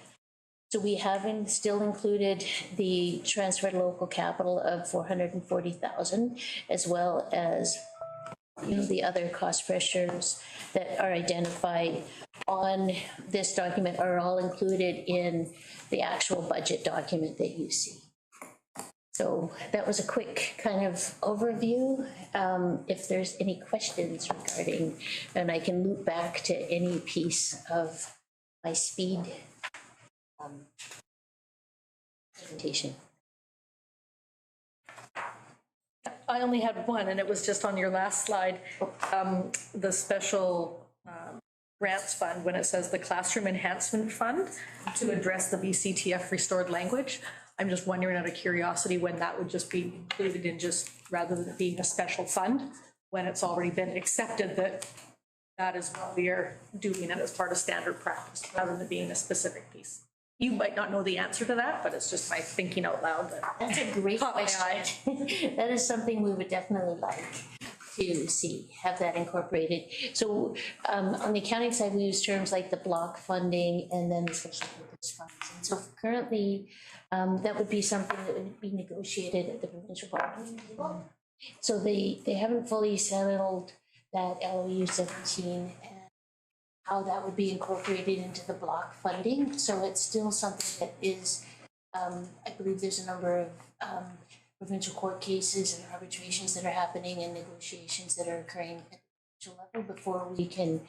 So we haven't still included the transfer to local capital of 440,000, as well as the other cost pressures that are identified on this document are all included in the actual budget document that you see. So that was a quick kind of overview. If there's any questions regarding, and I can loop back to any piece of my speed presentation. I only had one, and it was just on your last slide, the special grants fund, when it says the Classroom Enhancement Fund to address the BCTF restored language. I'm just wondering out of curiosity when that would just be included in, just rather than it being a special fund, when it's already been accepted that that is what we are doing and as part of standard practice, rather than it being a specific piece. You might not know the answer to that, but it's just my thinking out loud. That's a great question. That is something we would definitely like to see, have that incorporated. So on the accounting side, we use terms like the block funding and then the special purpose funds. And so currently, that would be something that would be negotiated at the provincial bargaining table. So they haven't fully settled that LOU 17 and how that would be incorporated into the block funding. So it's still something that is, I believe there's a number of provincial court cases and arbitrations that are happening and negotiations that are occurring at the provincial level before we can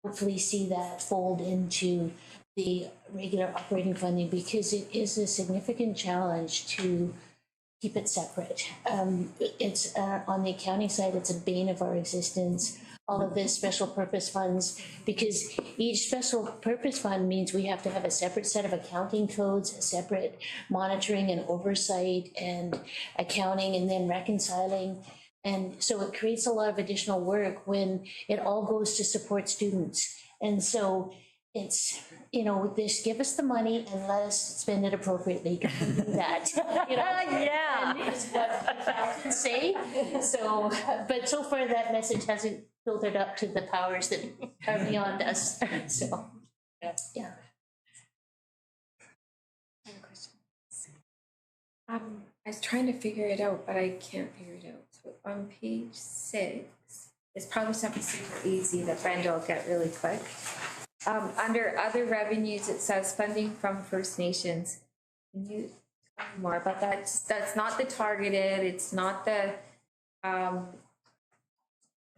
hopefully see that fold into the regular operating funding, because it is a significant challenge to keep it separate. It's on the accounting side, it's a bane of our existence. All of this special purpose funds, because each special purpose fund means we have to have a separate set of accounting codes, a separate monitoring and oversight and accounting and then reconciling. And so it creates a lot of additional work when it all goes to support students. And so it's, you know, this, give us the money and let us spend it appropriately. Do that. You know? Yeah. And it's what I can say. So, but so far that message hasn't filtered up to the powers that are beyond us. So, yeah. I was trying to figure it out, but I can't figure it out. So on page 6, it's probably something super easy that Brenda will get really quick. Under other revenues, it says funding from First Nations. Can you tell me more about that? That's not the targeted, it's not the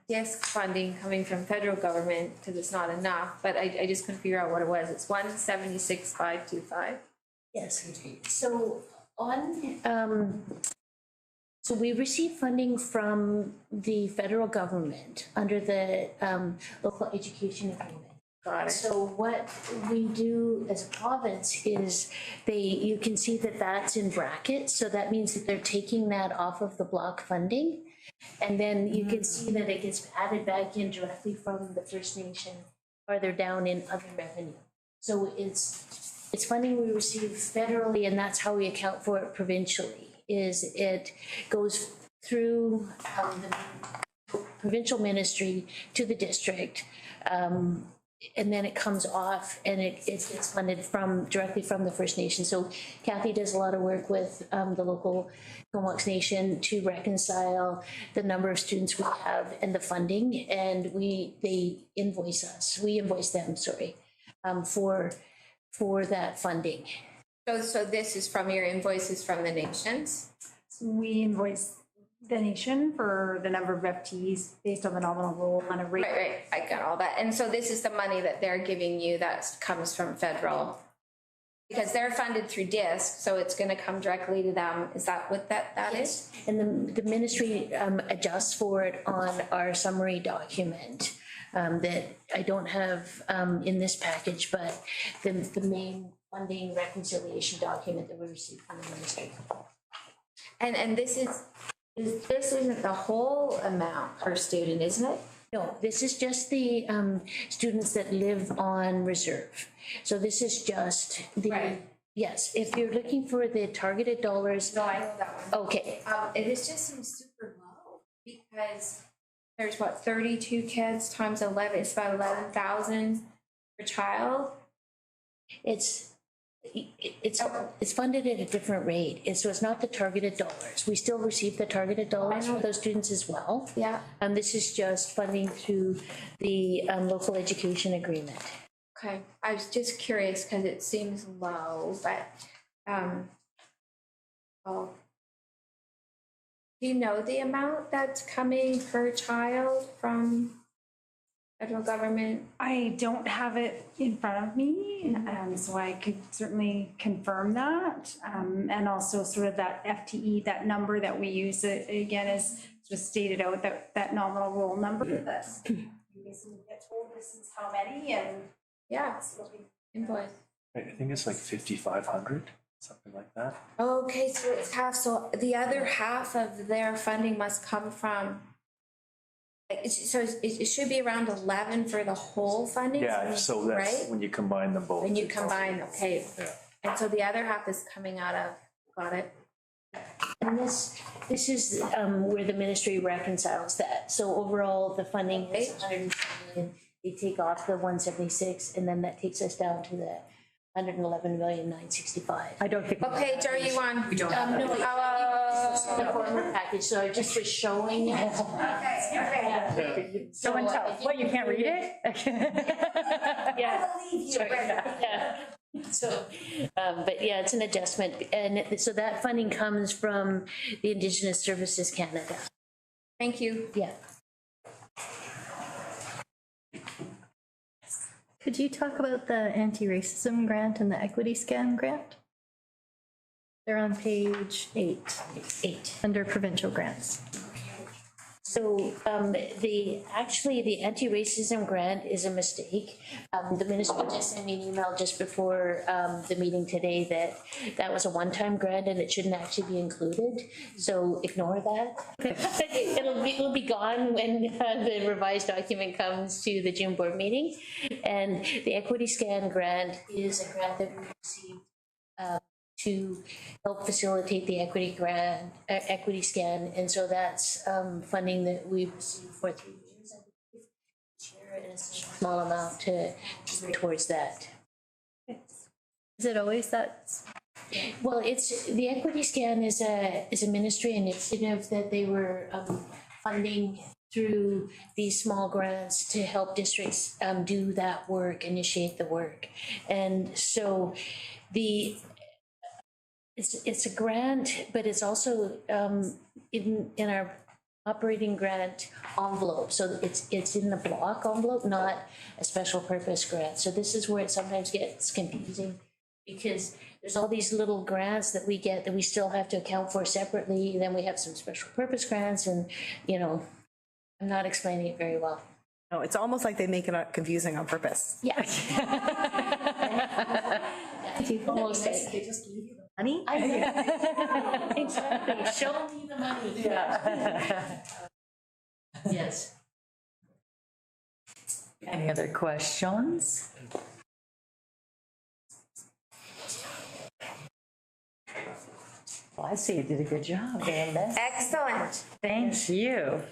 DISC funding coming from federal government, because it's not enough, but I just couldn't figure out what it was. It's 176,525. Yes. So on, so we receive funding from the federal government under the local education agreement, So what we do as a province is you can see that that's in brackets, so that means that they're taking that off of the block funding. And then you can see that it gets added back in directly from the First Nation, farther down in other revenue. So it's funding we receive federally, and that's how we account for it provincially, is it goes through the provincial ministry to the district, and then it comes off and it gets funded directly from the First Nation. So Kathy does a lot of work with the local Comox Nation to reconcile the number of students we have and the funding, and they invoice us. We invoice them, sorry, for that funding. So this is from your invoices from the nations? We invoice the nation for the number of FTEs based on the nominal role on a rate. Right, I got all that. And so this is the money that they're giving you that comes from federal? Because they're funded through DISC, so it's gonna come directly to them. Is that what that is? And the ministry adjusts for it on our summary document that I don't have in this package, but the main funding reconciliation document that we received from the ministry. And this isn't the whole amount per student, isn't it? No, this is just the students that live on reserve. So this is just the, yes, if you're looking for the targeted dollars. No, I know that one. Okay. It just seems super low because there's 32 kids times 11, it's about 11,000 per child. It's funded at a different rate, and so it's not the targeted dollars. We still receive the targeted dollars for those students as well. Yeah. And this is just funding through the local education agreement. Okay, I was just curious because it seems low, but, well, do you know the amount that's coming per child from federal government? I don't have it in front of me, so I could certainly confirm that. And also sort of that FTE, that number that we use, again, is just stated out, that nominal role number. That you basically get told this is how many, and yeah, invoice. I think it's like 5,500, something like that. Okay, so it's half, so the other half of their funding must come from, so it should be around 11 for the whole funding? Yeah, so that's right? when you combine them both. When you combine, okay. Yeah. And so the other half is coming out of, got it? And this is where the ministry reconciles that. So overall, the funding is 120 million. They take off the 176, and then that takes us down to the 111,965,000. I don't think. Okay, Joe, you won. We don't have that. No, the former package, so I just was showing it. So and tell, what, you can't read it? Yeah. Yeah. So, but yeah, it's an adjustment, and so that funding comes from the Indigenous Services Canada. Thank you. Yeah. Could you talk about the anti-racism grant and the equity scan grant? They're on page 8, under provincial grants. So the anti-racism grant is a mistake. The minister just sent me an email just before the meeting today that was a one-time grant and it shouldn't actually be included. So ignore that. It'll be gone when the revised document comes to the June board meeting. And the equity scan grant is a grant that we received to help facilitate the equity scan, and so that's funding that we've received for 3 years. And it's a small amount to towards that. Is it always that? Well, it's the equity scan is a ministry initiative that they were funding through these small grants to help districts do that work, initiate the work, and so It's a grant, but it's also in our operating grant envelope. So it's in the block envelope, not a special purpose grant. So this is where it sometimes gets confusing because there's all these little grants that we get that we still have to account for separately. And then we have some special purpose grants and, I'm not explaining it very well. No, it's almost like they make it confusing on purpose. Yeah. Almost like they just gave you the money? Exactly, show me the money. Yeah. Yes. Any other questions? Well, I see you did a good job, Amanda. Excellent. Thank you.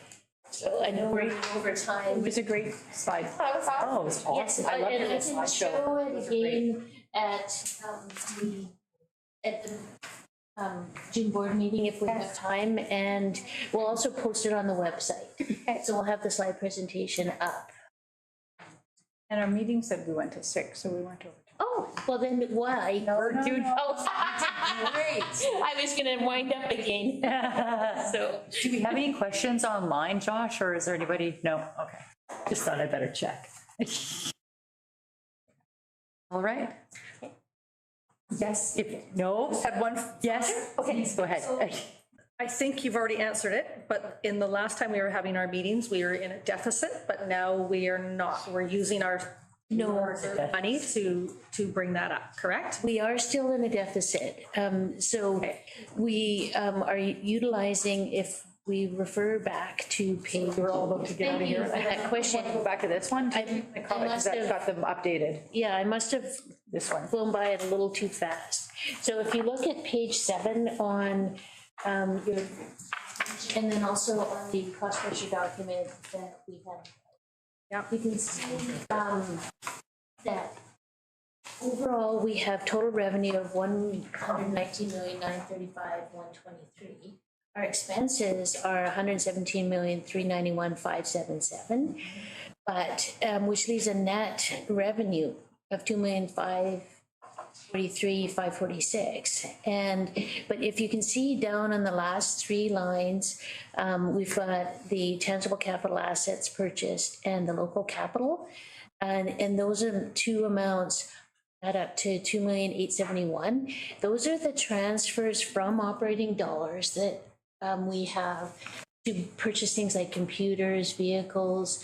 So I know we're over time. It was a great slide. Oh, it was Yes, awesome. I love and I the can slideshow. show it Those are great. again at the June board meeting if we have time, and we'll also post it on the website. So we'll have the slide presentation up. And our meeting said we went to 6, so we went over. Oh, well then why? No. Great. I was gonna wind up again. So. Do we have any questions online, Josh, or is there anybody? No, okay. Just thought I'd better check. All right. Yes, no. Had one. Yes, please, go ahead. I think you've already answered it, but in the last time we were having our meetings, we were in a deficit, but now we are not. We're using our money to bring that up, correct? We are still in a deficit. So we are utilizing, if we refer back to page. We're all about to get out of here. That question. Go back to this one, because that's got them updated. Yeah, I must have this one flown by it a little too fast. So if you look at page 7 on your, and then also on the cost pressure document that we have. Yeah, you can see that overall we have total revenue of 119,935,123. Our expenses are 117,391,577, but which leaves a net revenue of 2,543,546. But if you can see down on the last 3 lines, we've got the tangible capital assets purchased and the local capital, and those are 2 amounts add up to 2,871,000. Those are the transfers from operating dollars that we have to purchase things like computers, vehicles,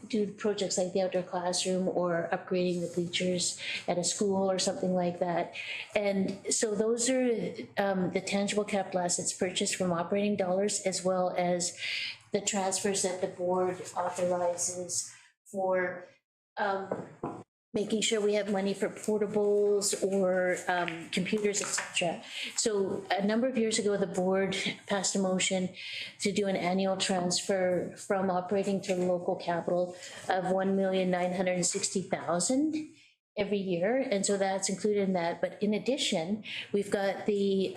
do projects like the outdoor classroom or upgrading the bleachers at a school or something like that. And so those are the tangible capital assets purchased from operating dollars, as well as the transfers that the board authorizes for making sure we have money for portables or computers, etc. So a number of years ago, the board passed a motion to do an annual transfer from operating to local capital of $1,960,000 every year, and so that's included in that. But in addition, we've got the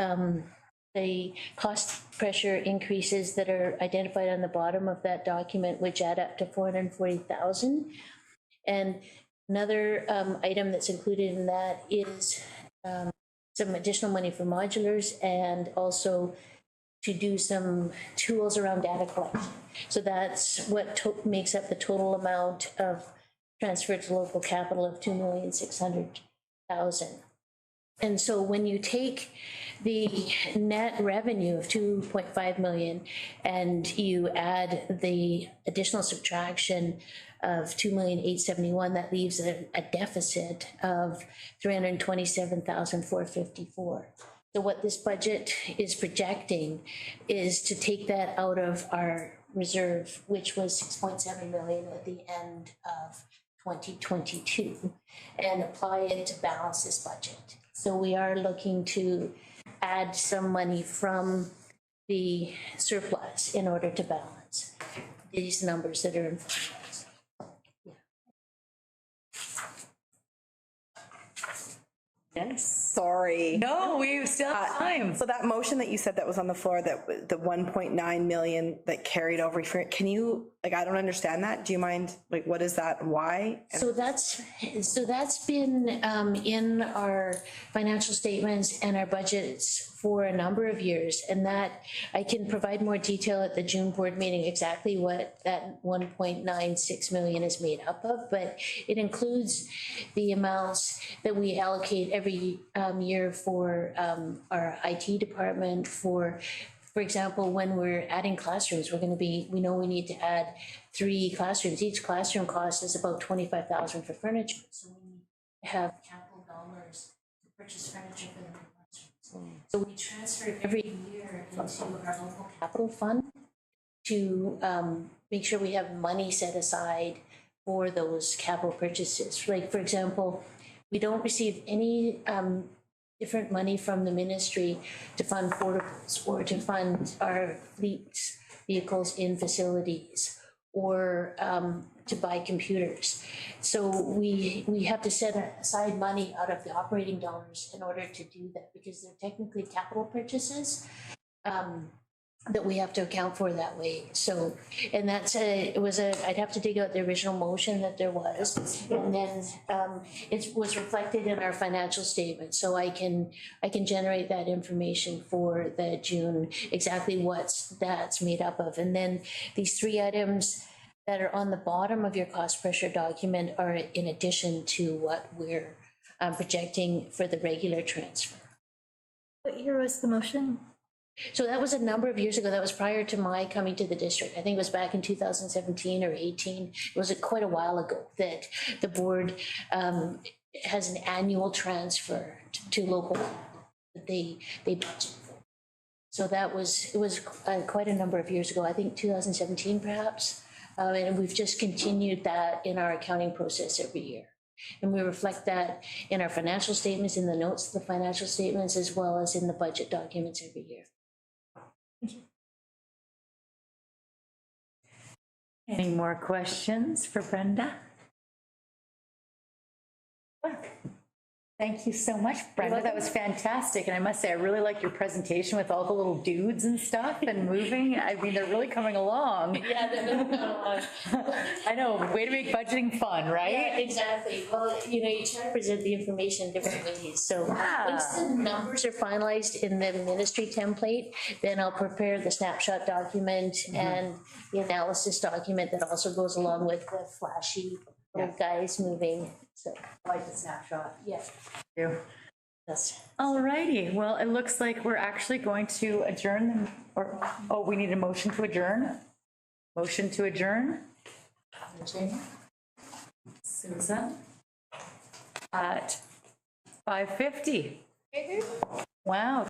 cost pressure increases that are identified on the bottom of that document, which add up to $440,000. And another item that's included in that is some additional money for modulars and also to do some tools around data collection. So that's what makes up the total amount of transfer to local capital of $2,600,000. And so when you take the net revenue of 2.5 million and you add the additional subtraction of 2,871,000, that leaves a deficit of 327,454. So what this budget is projecting is to take that out of our reserve, which was 6.7 million at the end of 2022, and apply it to balance this budget. So we are looking to add some money from the surplus in order to balance these numbers that are in front of us. Yes. Sorry. No, we still have time. So that motion that you said that was on the floor, that the 1.9 million that carried over, can you, like, I don't understand that. Do you mind, like, what is that and why? So that's been in our financial statements and our budgets for a number of years, and that I can provide more detail at the June board meeting exactly what that 1.96 million is made up of, but it includes the amounts that we allocate every year for our IT department, for for example, when we're adding classrooms, we know we need to add 3 classrooms. Each classroom cost is about 25,000 for furniture. So we need to have capital dollars to purchase furniture for the classrooms. So we transfer every year into our local capital fund to make sure we have money set aside for those capital purchases. Like, for example, we don't receive any different money from the ministry to fund portables or to fund our fleet vehicles in facilities or to buy computers. So we have to set aside money out of the operating dollars in order to do that, because they're technically capital purchases that we have to account for that way. So, and I'd have to dig out the original motion that there was, and then it was reflected in our financial statement. So I can generate that information for the June, exactly what that's made up of. And then these 3 items that are on the bottom of your cost pressure document are in addition to what we're projecting for the regular transfer. What year was the motion? So that was a number of years ago. That was prior to my coming to the district. I think it was back in 2017 or 18. It was quite a while ago that the board has an annual transfer to local that they budget for. So it was quite a number of years ago. I think 2017 perhaps. And we've just continued that in our accounting process every year. And we reflect that in our financial statements, in the notes of the financial statements, as well as in the budget documents every year. Any more questions for Brenda? Thank you so much, Brenda. That was fantastic. And I must say, I really like your presentation with all the little dudes and stuff and moving. I mean, they're really coming along. Yeah, they're really coming along. I know, way to make budgeting fun, right? Yeah, exactly. Well, you try to present the information in different ways. So once the numbers are finalized in the ministry template, then I'll prepare the snapshot document and the analysis document that also goes along with the flashy little guys moving. So I like the snapshot. Yes. Thank you. All righty. Well, it looks like we're actually going to adjourn, we need a motion to adjourn. Motion to adjourn. Susan. At 5:50. Wow,